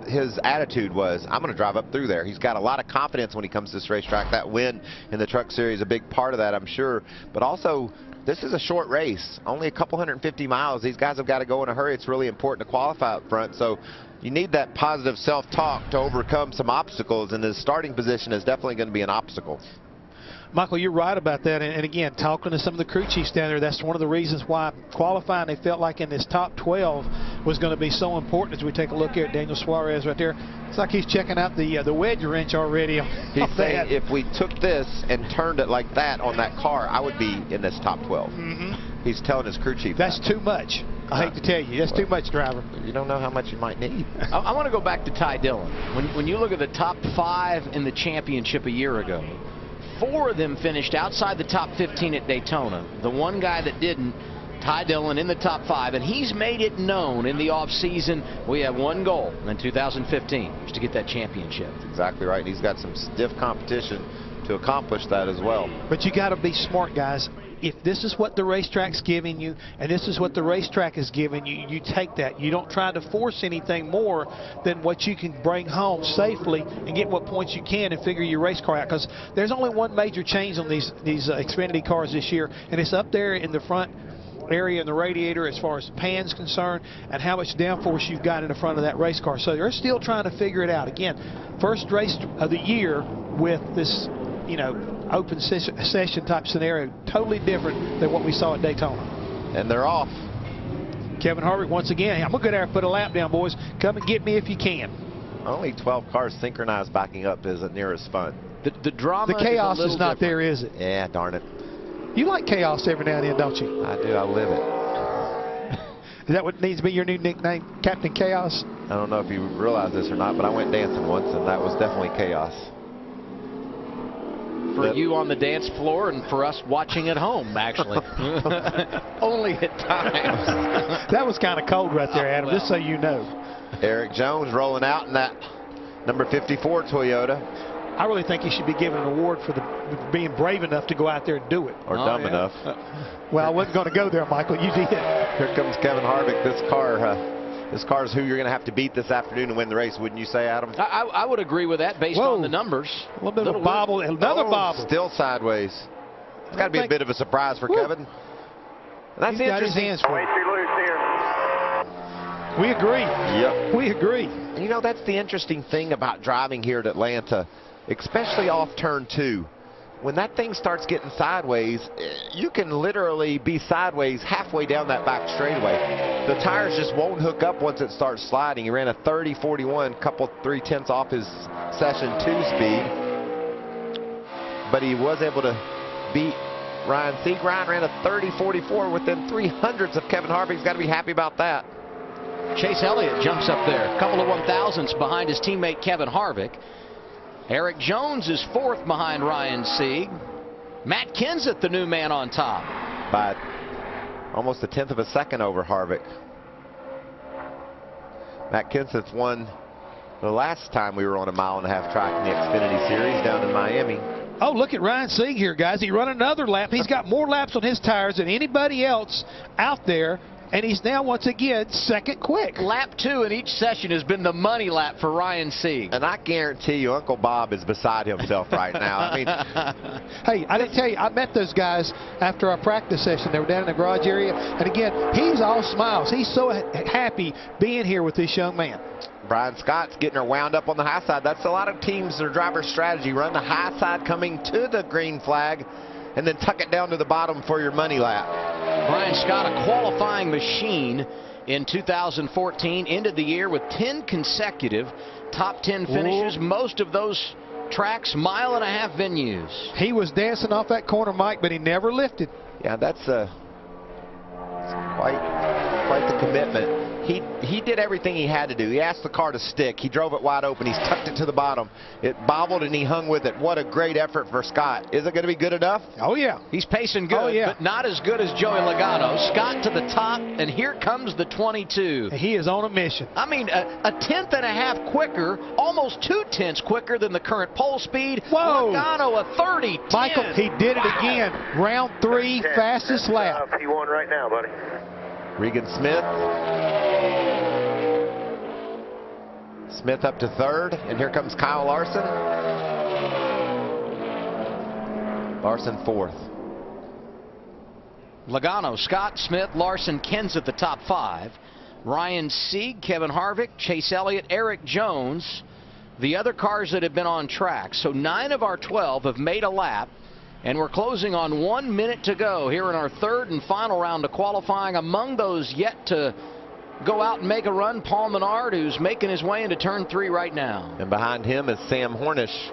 his attitude was. I'm going to drive up through there. He's got a lot of confidence when he comes to this racetrack. That win in the Truck Series is a big part of that, I'm sure. But also, this is a short race, only a couple 150 miles. These guys have got to go in a hurry. It's really important to qualify up front. So you need that positive self-talk to overcome some obstacles, and his starting position is definitely going to be an obstacle. Michael, you're right about that. And again, talking to some of the crew chiefs down there, that's one of the reasons why qualifying, they felt like in this top 12 was going to be so important. As we take a look here at Daniel Suarez right there, it's like he's checking out the wedge wrench already. He's saying if we took this and turned it like that on that car, I would be in this top 12. He's telling his crew chief that's too much. I hate to tell you, that's too much, driver. You don't know how much you might need. I want to go back to Ty Dillon. When you look at the top 5 in the championship a year ago, 4 of them finished outside the top 15 at Daytona. The one guy that didn't, Ty Dillon, in the top 5, and he's made it known in the offseason. We have one goal in 2015, is to get that championship. That's exactly right. And he's got some stiff competition to accomplish that as well. But you got to be smart, guys. If this is what the racetrack's giving you, and this is what the racetrack is giving you, you take that. You don't try to force anything more than what you can bring home safely and get what points you can and figure your race car out. Because there's only one major change on these Xfinity cars this year, and it's up there in the front area in the radiator as far as the pan's concerned and how much downforce you've got in the front of that race car. So they're still trying to figure it out. Again, first race of the year with this, open session type scenario, totally different than what we saw at Daytona. And they're off. Kevin Harvick once again. I'm going to go there and put a lap down, boys. Come and get me if you can. Only 12 cars synchronized backing up isn't near as fun. The drama, the chaos is not there, is it? Yeah, darn it. You like chaos every now and then, don't you? I do. I live it. Is that what needs to be your new nickname, Captain Chaos? I don't know if you realize this or not, but I went dancing once, and that was definitely chaos. For you on the dance floor and for us watching at home, actually. Only at times. That was kind of cold right there, Adam, just so you know. Eric Jones rolling out in that number 54 Toyota. I really think he should be given an award for being brave enough to go out there and do it. Or dumb enough. Well, I wasn't going to go there, Michael. You did. Here comes Kevin Harvick. This car is who you're going to have to beat this afternoon to win the race, wouldn't you say, Adam? I would agree with that based on the numbers. A little bit of a bobble. Another bobble. Still sideways. It's got to be a bit of a surprise for Kevin. That's He's got his hands full. Way too loose here. We agree. Yep. We agree. That's the interesting thing about driving here at Atlanta, especially off turn 2. When that thing starts getting sideways, you can literally be sideways halfway down that back straightaway. The tires just won't hook up once it starts sliding. He ran a 30.41, couple 3/10 off his session 2 speed. But he was able to beat Ryan Sieg. Ryan ran a 30.44 within 300ths of Kevin Harvick. He's got to be happy about that. Chase Elliott jumps up there, a couple of 1,000ths behind his teammate Kevin Harvick. Eric Jones is 4th behind Ryan Sieg. Matt Kenseth, the new man on top. By almost 1/10 of a second over Harvick. Matt Kenseth won the last time we were on a 1.5-mile track in the Xfinity Series down in Miami. Oh, look at Ryan Sieg here, guys. He run another lap. He's got more laps on his tires than anybody else out there. and he's now once again second quick. Lap 2 in each session has been the money lap for Ryan Sieg. And I guarantee you Uncle Bob is beside himself right now. I mean, hey, I didn't tell you, I met those guys after our practice session. They were down in the garage area, and again, he's all smiles. He's so happy being here with this young man. Brian Scott's getting her wound up on the high side. That's a lot of teams, their driver's strategy. Run the high side coming to the green flag and then tuck it down to the bottom for your money lap. Brian Scott, a qualifying machine in 2014, ended the year with 10 consecutive top 10 finishes. Ooh. Most of those tracks, mile-and-a-half venues. He was dancing off that corner, Mike, but he never lifted. Yeah, that's quite the commitment. He did everything he had to do. He asked the car to stick. He drove it wide open. He's tucked it to the bottom. It bobbled and he hung with it. What a great effort for Scott. Is it going to be good enough? Oh, yeah. He's pacing good, but not as good as Joey Logano. Scott to the top, and here comes the 22. He is on a mission. I mean, a tenth and a half quicker, almost 2/10 quicker than the current pole speed. Whoa. Logano a 30-10. Michael, he did it again. Round 3, fastest lap. P1 right now, buddy. Regan Smith. Smith up to third, and here comes Kyle Larson. Larson fourth. Logano, Scott, Smith, Larson, Kens at the top 5. Ryan Sieg, Kevin Harvick, Chase Elliott, Eric Jones, the other cars that have been on track. So 9 of our 12 have made a lap. And we're closing on 1 minute to go here in our third and final round of qualifying. Among those yet to go out and make a run, Paul Menard, who's making his way into turn 3 right now. And behind him is Sam Hornish.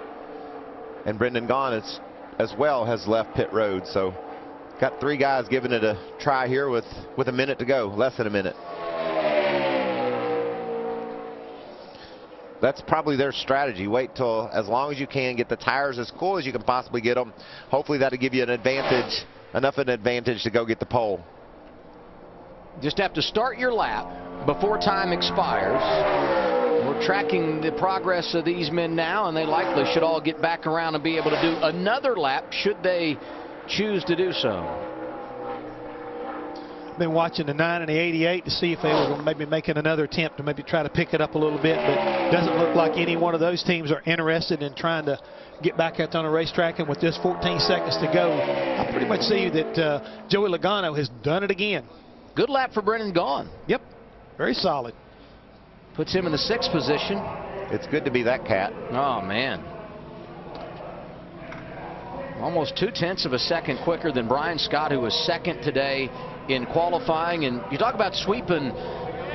And Brendan Gaughan as well has left pit road. So got 3 guys giving it a try here with a minute to go, less than a minute. That's probably their strategy. Wait till as long as you can, get the tires as cool as you can possibly get them. Hopefully that'll give you an advantage, enough of an advantage to go get the pole. Just have to start your lap before time expires. We're tracking the progress of these men now, and they likely should all get back around and be able to do another lap should they choose to do so. Been watching the 9 and the 88 to see if they were maybe making another attempt to maybe try to pick it up a little bit, but doesn't look like any one of those teams are interested in trying to get back out on the racetrack. And with just 14 seconds to go, I pretty much see that Joey Logano has done it again. Good lap for Brendan Gaughan. Yep, very solid. Puts him in the 6th position. It's good to be that cat. Oh, man. Almost 2/10 of a second quicker than Brian Scott, who was second today in qualifying. And you talk about sweeping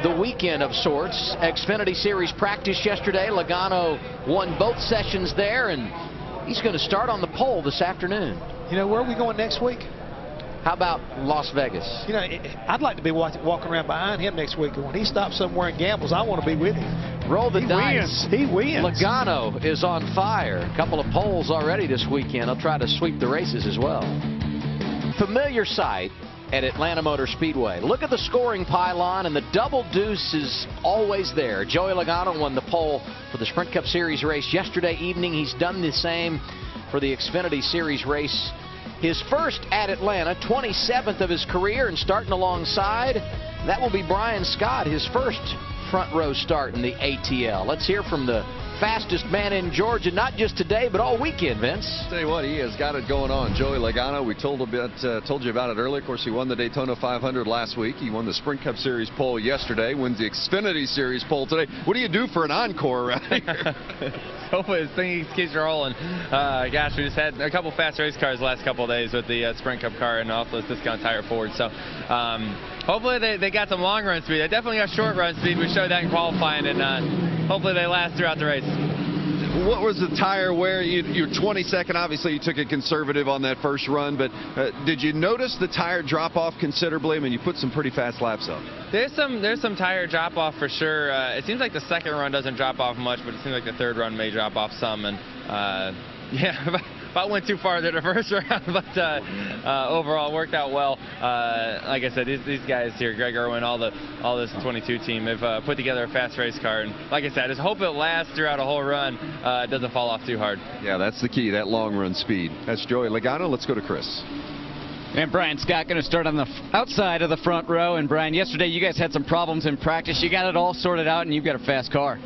the weekend of sorts. Xfinity Series practice yesterday. Logano won both sessions there, and he's going to start on the pole this afternoon. You know, where are we going next week? How about Las Vegas? You know, I'd like to be walking around behind him next week. When he stops somewhere and gambles, I want to be with him. Roll the dice. He wins. Logano is on fire. A couple of poles already this weekend. He'll try to sweep the races as well. Familiar sight at Atlanta Motor Speedway. Look at the scoring pylon, and the double deuce is always there. Joey Logano won the pole for the Sprint Cup Series race yesterday evening. He's done the same for the Xfinity Series race. His first at Atlanta, 27th of his career, and starting alongside, that will be Brian Scott, his first front row start in the ATL. Let's hear from the fastest man in Georgia, not just today, but all weekend, Vince. Tell you what, he has got it going on. Joey Logano, we told you about it earlier. Of course, he won the Daytona 500 last week. He won the Sprint Cup Series pole yesterday, wins the Xfinity Series pole today. What do you do for an encore around here? Hopefully this thing keeps rolling. Gosh, we just had a couple fast race cars the last couple of days with the Sprint Cup car and also this discount tire Ford. So hopefully they got some long run speed. They definitely got short run speed. We showed that in qualifying, and hopefully they last throughout the race. What was the tire wear? You're 22nd. Obviously, you took it conservative on that first run, but did you notice the tire drop off considerably? I mean, you put some pretty fast laps up. There's some tire drop off for sure. It seems like the second run doesn't drop off much, but it seems like the third run may drop off some. And yeah, about went too far there the first round, but overall worked out well. Like I said, these guys here, Greg Irwin, all this 22 team, have put together a fast race car, and like I said, I just hope it lasts throughout a whole run. It doesn't fall off too hard. Yeah, that's the key, that long run speed. That's Joey Logano. Let's go to Chris. And Brian Scott going to start on the outside of the front row. And Brian, yesterday you guys had some problems in practice. You got it all sorted out, and you've got a fast car.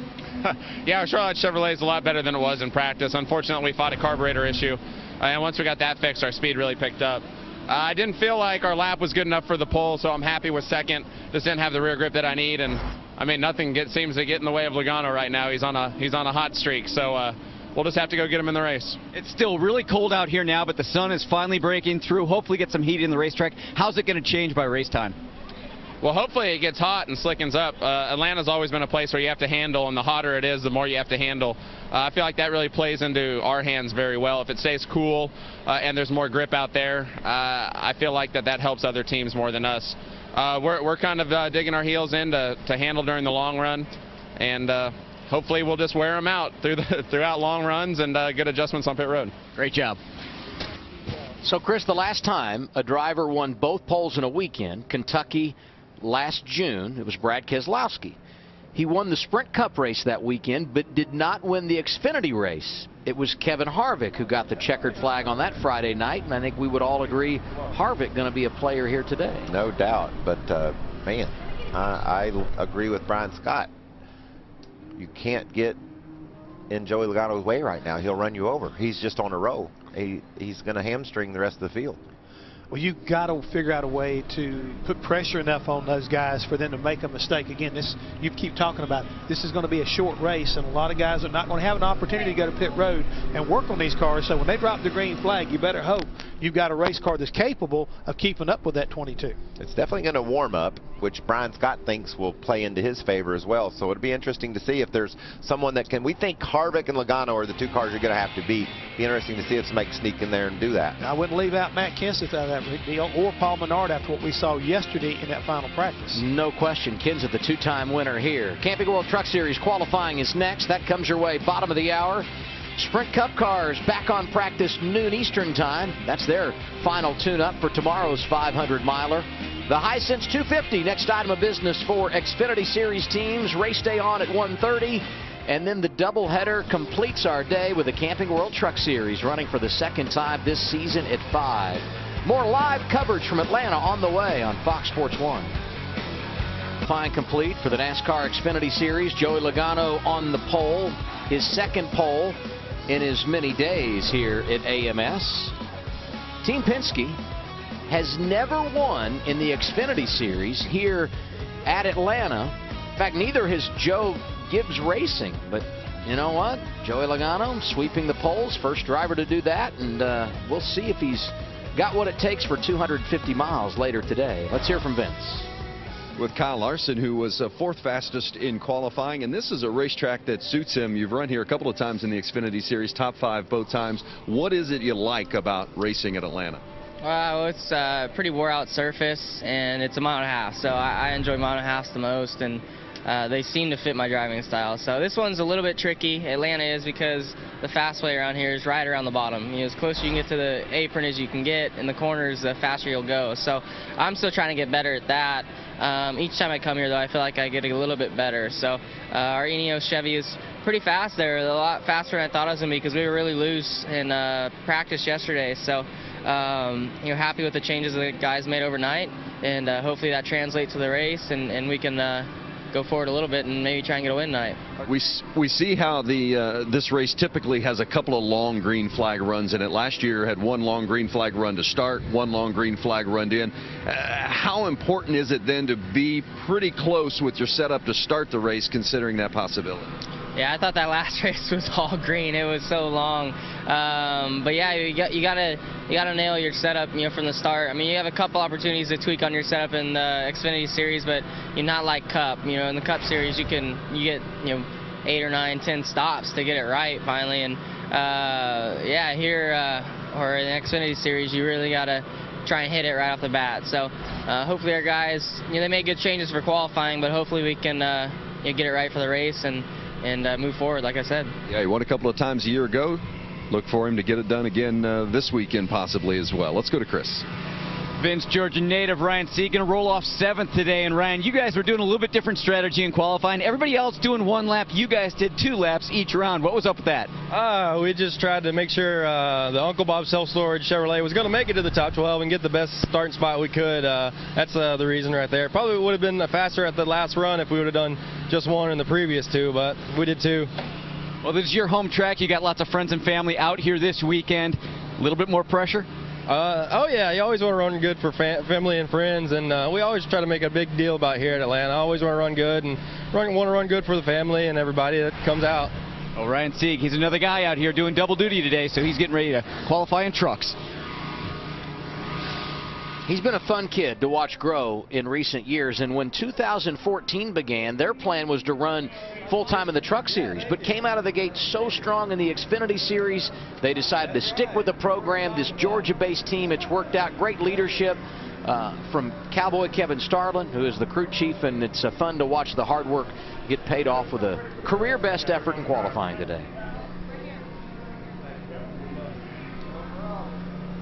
Yeah, Charlotte Chevrolet is a lot better than it was in practice. Unfortunately, we fought a carburetor issue, and once we got that fixed, our speed really picked up. I didn't feel like our lap was good enough for the pole, so I'm happy with second. Just didn't have the rear grip that I need, and I mean nothing seems to get in the way of Logano right now. He's on a hot streak, so we'll just have to go get him in the race. It's still really cold out here now, but the sun is finally breaking through. Hopefully get some heat in the racetrack. How's it going to change by race time? Well, hopefully it gets hot and slickens up. Atlanta's always been a place where you have to handle, and the hotter it is, the more you have to handle. I feel like that really plays into our hands very well. If it stays cool and there's more grip out there, I feel like that helps other teams more than us. We're kind of digging our heels in to handle during the long run, and hopefully we'll just wear them out throughout long runs and good adjustments on pit road. Great job. So, Chris, the last time a driver won both poles in a weekend, Kentucky last June, it was Brad Keselowski. He won the Sprint Cup race that weekend, but did not win the Xfinity race. It was Kevin Harvick who got the checkered flag on that Friday night, and I think we would all agree Harvick going to be a player here today. No doubt, but man, I agree with Brian Scott. You can't get in Joey Logano's way right now. He'll run you over. He's just on a roll. He's going to hamstring the rest of the field. Well, you've got to figure out a way to put pressure enough on those guys for them to make a mistake. Again, you keep talking about this is going to be a short race, and a lot of guys are not going to have an opportunity to go to pit road and work on these cars. So when they drop the green flag, you better hope you've got a race car that's capable of keeping up with that 22. It's definitely going to warm up, which Brian Scott thinks will play into his favor as well. So it'll be interesting to see if there's someone that can. We think Harvick and Logano are the two cars you're going to have to beat. Be interesting to see if somebody can sneak in there and do that. I wouldn't leave out Matt Kenseth out of that deal, or Paul Menard after what we saw yesterday in that final practice. No question. Kenseth, the two-time winner here. Camping World Truck Series qualifying is next. That comes your way bottom of the hour. Sprint Cup cars back on practice noon Eastern time. That's their final tune-up for tomorrow's 500-miler. The Hisense 250, next item of business for Xfinity Series teams. Race day on at 1:30. And then the doubleheader completes our day with the Camping World Truck Series running for the second time this season at 5. More live coverage from Atlanta on the way on Fox Sports 1. Fine complete for the NASCAR Xfinity Series. Joey Logano on the pole, his second pole in as many days here at AMS. Team Penske has never won in the Xfinity Series here at Atlanta. In fact, neither has Joe Gibbs Racing, but you know what? Joey Logano sweeping the poles, first driver to do that, and we'll see if he's got what it takes for 250 miles later today. Let's hear from Vince. With Kyle Larson, who was fourth fastest in qualifying, and this is a racetrack that suits him. You've run here a couple of times in the Xfinity Series, top 5 both times. What is it you like about racing at Atlanta? Well, it's a pretty wore-out surface, and it's a mile and a half, so I enjoy mile and a half the most, and they seem to fit my driving style. So this one's a little bit tricky. Atlanta is, because the fastway around here is right around the bottom. You know, as close as you can get to the apron as you can get, in the corners, the faster you'll go. So I'm still trying to get better at that. Each time I come here, though, I feel like I get a little bit better. So our Ineos Chevy is pretty fast there, a lot faster than I thought it was going to be, because we were really loose in practice yesterday. So you know, happy with the changes the guys made overnight, and hopefully that translates to the race, and we can go forward a little bit and maybe try and get a win tonight. We see how this race typically has a couple of long green flag runs in it. Last year had one long green flag run to start, one long green flag run in. How important is it then to be pretty close with your setup to start the race, considering that possibility? Yeah, I thought that last race was all green. It was so long. But yeah, you gotta nail your setup, you know, from the start. I mean, you have a couple opportunities to tweak on your setup in the Xfinity Series, but you're not like Cup. You know, in the Cup Series, you get 8 or 9, 10 stops to get it right finally. And yeah, here or in the Xfinity Series, you really gotta try and hit it right off the bat. So hopefully our guys, you know, they made good changes for qualifying, but hopefully we can get it right for the race and move forward, like I said. Yeah, he won a couple of times a year ago. Look for him to get it done again this weekend possibly as well. Let's go to Chris. Vince, Georgia native Ryan Sieg going to roll off 7th today. And Ryan, you guys were doing a little bit different strategy in qualifying. Everybody else doing 1 lap. You guys did 2 laps each round. What was up with that? We just tried to make sure the Uncle Bob Self-Storage Chevrolet was going to make it to the top 12 and get the best starting spot we could. That's the reason right there. Probably would have been faster at the last run if we would have done just 1 in the previous 2, but we did 2. Well, this is your home track. You got lots of friends and family out here this weekend. A little bit more pressure? Oh yeah, you always want to run good for family and friends, and we always try to make a big deal about here at Atlanta. I always want to run good and want to run good for the family and everybody that comes out. Well, Ryan Sieg, he's another guy out here doing double duty today, so he's getting ready to qualify in trucks. He's been a fun kid to watch grow in recent years, and when 2014 began, their plan was to run full-time in the Truck Series, but came out of the gate so strong in the Xfinity Series, they decided to stick with the program. This Georgia-based team, it's worked out. Great leadership from Cowboy Kevin Starlin, who is the crew chief, and it's fun to watch the hard work get paid off with a career-best effort in qualifying today.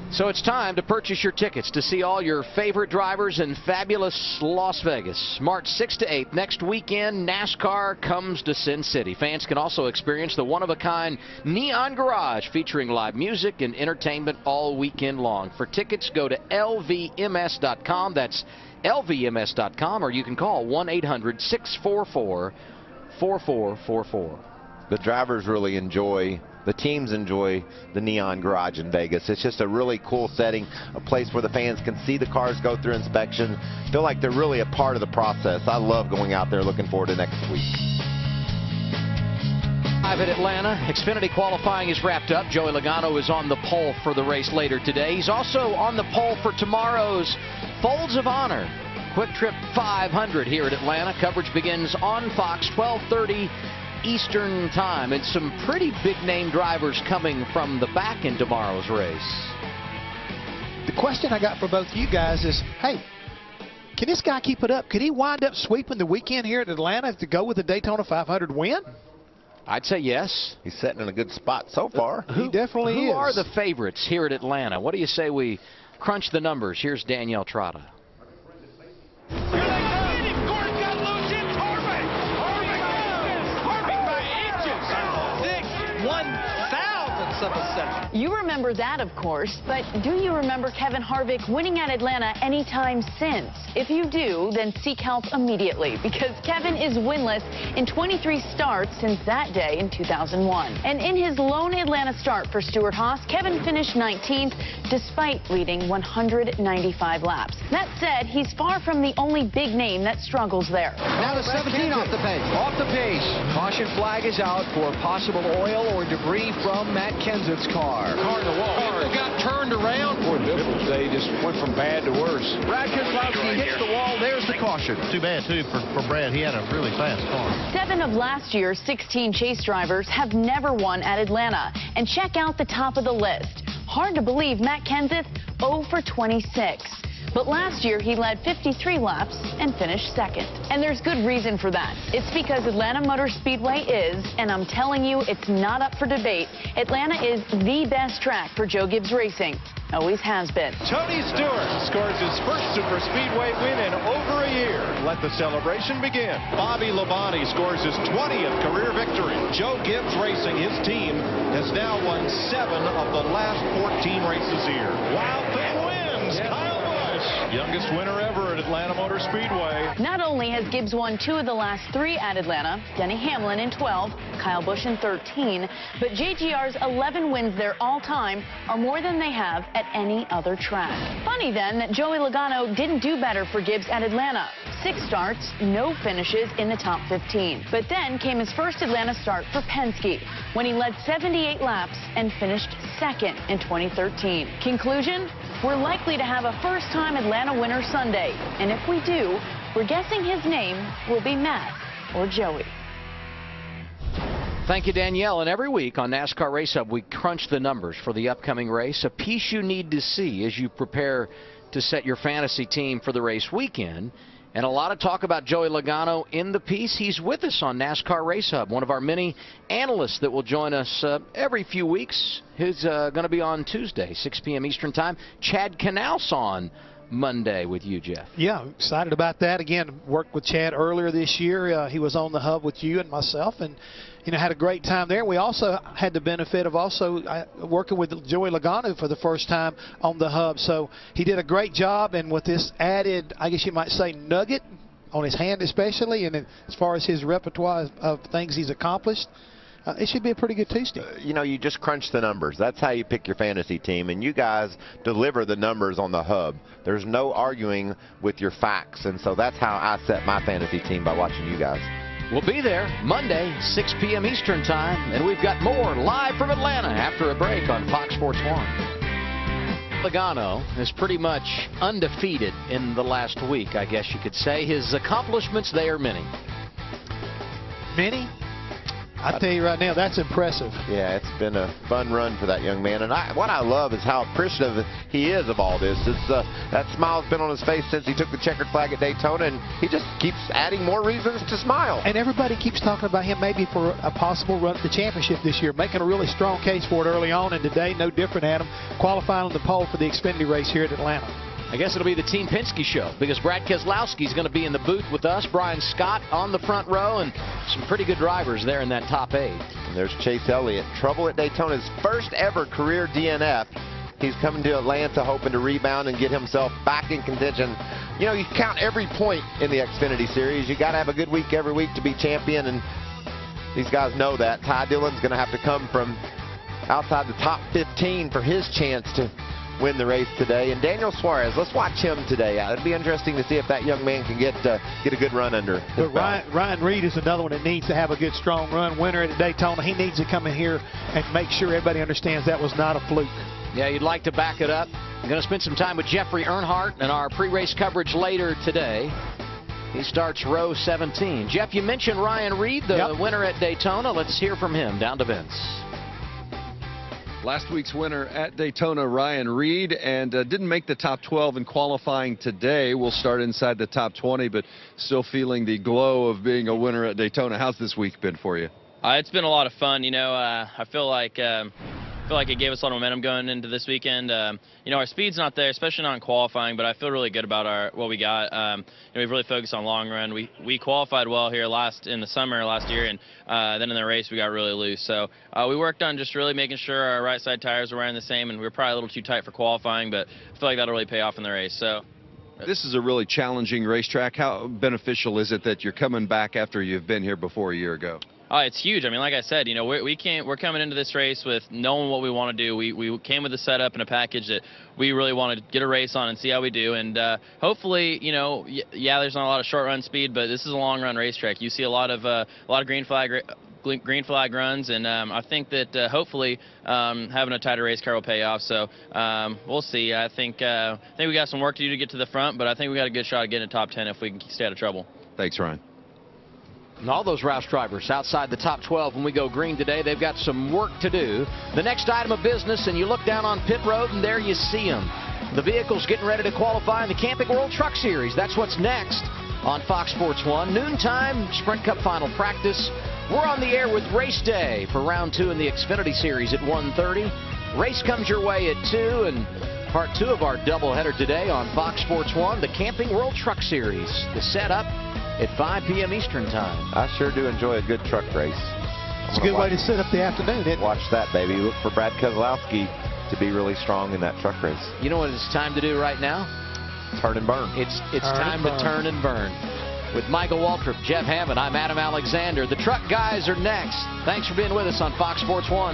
So it's time to purchase your tickets to see all your favorite drivers in fabulous Las Vegas. March 6th to 8th next weekend, NASCAR comes to Sin City. Fans can also experience the one-of-a-kind Neon Garage featuring live music and entertainment all weekend long. For tickets, go to lvms.com. That's lvms.com, or you can call 1-800-644-4444. The drivers really enjoy, the teams enjoy the Neon Garage in Vegas. It's just a really cool setting, a place where the fans can see the cars go through inspection, feel like they're really a part of the process. I love going out there. Looking forward to next week. Live at Atlanta, Xfinity qualifying is wrapped up. Joey Logano is on the pole for the race later today. He's also on the pole for tomorrow's Folds of Honor Quick Trip 500 here at Atlanta. Coverage begins on Fox, 12:30 Eastern Time, and some pretty big-name drivers coming from the back in tomorrow's race. The question I got for both of you guys is, hey, can this guy keep it up? Could he wind up sweeping the weekend here at Atlanta to go with the Daytona 500 win? I'd say yes. He's sitting in a good spot so far. He definitely is. Who are the favorites here at Atlanta? What do you say we crunch the numbers? Here's Danielle Trotta. You remember that, of course, but do you remember Kevin Harvick winning at Atlanta anytime since? If you do, then seek help immediately, because Kevin is winless in 23 starts since that day in 2001. And in his lone Atlanta start for Stewart-Haas, Kevin finished 19th despite leading 195 laps. That said, he's far from the only big name that struggles there. Now the 17 off the pace. Off the pace. Caution flag is out for possible oil or debris from Matt Kenseth's car. Car to the wall. People got turned around. Boy, they just went from bad to worse. Brad Keselowski hits the wall. There's the caution. Too bad, too, for Brad. He had a really fast car. 7 of last year's 16 chase drivers have never won at Atlanta. And check out the top of the list. Hard to believe Matt Kenseth 0 for 26. But last year, he led 53 laps and finished second. And there's good reason for that. It's because Atlanta Motor Speedway is, and I'm telling you, it's not up for debate, Atlanta is the best track for Joe Gibbs Racing. Always has been. Tony Stewart scores his first super speedway win in over a year. Let the celebration begin. Bobby Labonte scores his 20th career victory. Joe Gibbs Racing, his team, has now won 7 of the last 14 races here. Wild thing wins. Kyle Busch, youngest winner ever at Atlanta Motor Speedway. Not only has Gibbs won 2 of the last 3 at Atlanta, Denny Hamlin in 12, Kyle Busch in 13, but JGR's 11 wins there all time are more than they have at any other track. Funny then that Joey Logano didn't do better for Gibbs at Atlanta. 6 starts, no finishes in the top 15. But then came his first Atlanta start for Penske, when he led 78 laps and finished second in 2013. Conclusion? We're likely to have a first-time Atlanta winner Sunday. And if we do, we're guessing his name will be Matt or Joey. Thank you, Danielle. And every week on NASCAR Race Hub, we crunch the numbers for the upcoming race, a piece you need to see as you prepare to set your fantasy team for the race weekend. And a lot of talk about Joey Logano in the piece. He's with us on NASCAR Race Hub, one of our many analysts that will join us every few weeks. He's going to be on Tuesday, 6 p.m. Eastern Time. Chad Knaus on Monday with you, Jeff. Yeah, excited about that. Again, worked with Chad earlier this year. He was on the hub with you and myself, and had a great time there. We also had the benefit of working with Joey Logano for the first time on the hub. So he did a great job, and with this added, I guess you might say, nugget on his hand especially, and as far as his repertoire of things he's accomplished, it should be a pretty good Tuesday. You just crunch the numbers. That's how you pick your fantasy team, and you guys deliver the numbers on the hub. There's no arguing with your facts, and so that's how I set my fantasy team, by watching you guys. We'll be there Monday, 6 p.m. Eastern Time, and we've got more live from Atlanta after a break on Fox Sports 1. Logano is pretty much undefeated in the last week, I guess you could say. His accomplishments, they are many. Many? I tell you right now, that's impressive. Yeah, it's been a fun run for that young man, and what I love is how appreciative he is of all this. That smile's been on his face since he took the checkered flag at Daytona, and he just keeps adding more reasons to smile. And everybody keeps talking about him maybe for a possible run at the championship this year, making a really strong case for it early on, and today, no different, Adam, qualifying on the pole for the Xfinity race here at Atlanta. I guess it'll be the Team Penske show, because Brad Keselowski's going to be in the booth with us, Brian Scott on the front row, and some pretty good drivers there in that top 8. And there's Chase Elliott. Trouble at Daytona's first ever career DNF. He's coming to Atlanta hoping to rebound and get himself back in contention. You count every point in the Xfinity Series. You got to have a good week every week to be champion, and these guys know that. Ty Dillon's going to have to come from outside the top 15 for his chance to win the race today. And Daniel Suarez, let's watch him today. It'd be interesting to see if that young man can get a good run under his belt. Ryan Reed is another one that needs to have a good, strong run. Winner at Daytona. He needs to come in here and make sure everybody understands that was not a fluke. Yeah, you'd like to back it up. I'm going to spend some time with Jeffrey Earnhardt in our pre-race coverage later today. He starts row 17. Jeff, you mentioned Ryan Reed, the winner at Daytona. Let's hear from him. Down to Vince. Last week's winner at Daytona, Ryan Reed, and didn't make the top 12 in qualifying today. We'll start inside the top 20, but still feeling the glow of being a winner at Daytona. How's this week been for you? It's been a lot of fun. I feel like it gave us a lot of momentum going into this weekend. Our speed's not there, especially not in qualifying, but I feel really good about what we got. We've really focused on long run. We qualified well here in the summer last year, and then in the race we got really loose. So we worked on just really making sure our right side tires were wearing the same, and we were probably a little too tight for qualifying, but I feel like that'll really pay off in the race. So. This is a really challenging racetrack. How beneficial is it that you're coming back after you've been here before a year ago? Oh, it's huge. I mean, like I said, we're coming into this race with knowing what we want to do. We came with a setup and a package that we really want to get a race on and see how we do. And hopefully, there's not a lot of short run speed, but this is a long run racetrack. You see a lot of green flag runs, and I think that hopefully having a tighter race car will pay off. So we'll see. I think we got some work to do to get to the front, but I think we got a good shot at getting a top 10 if we can stay out of trouble. Thanks, Ryan. And all those Roush drivers outside the top 12 when we go green today, they've got some work to do. The next item of business, and you look down on pit road, and there you see them. The vehicles getting ready to qualify in the Camping World Truck Series. That's what's next on Fox Sports 1. Noontime, Sprint Cup final practice. We're on the air with race day for round 2 in the Xfinity Series at 1:30. Race comes your way at 2, and part 2 of our doubleheader today on Fox Sports 1, the Camping World Truck Series. The setup at 5 p.m. Eastern Time. I sure do enjoy a good truck race. It's a good way to set up the afternoon, isn't it? Watch that, baby. Look for Brad Keselowski to be really strong in that truck race. You know what it's time to do right now? Turn and burn. It's time to turn and burn. With Michael Waltrip, Jeff Hammond, I'm Adam Alexander. The truck guys are next. Thanks for being with us on Fox Sports 1.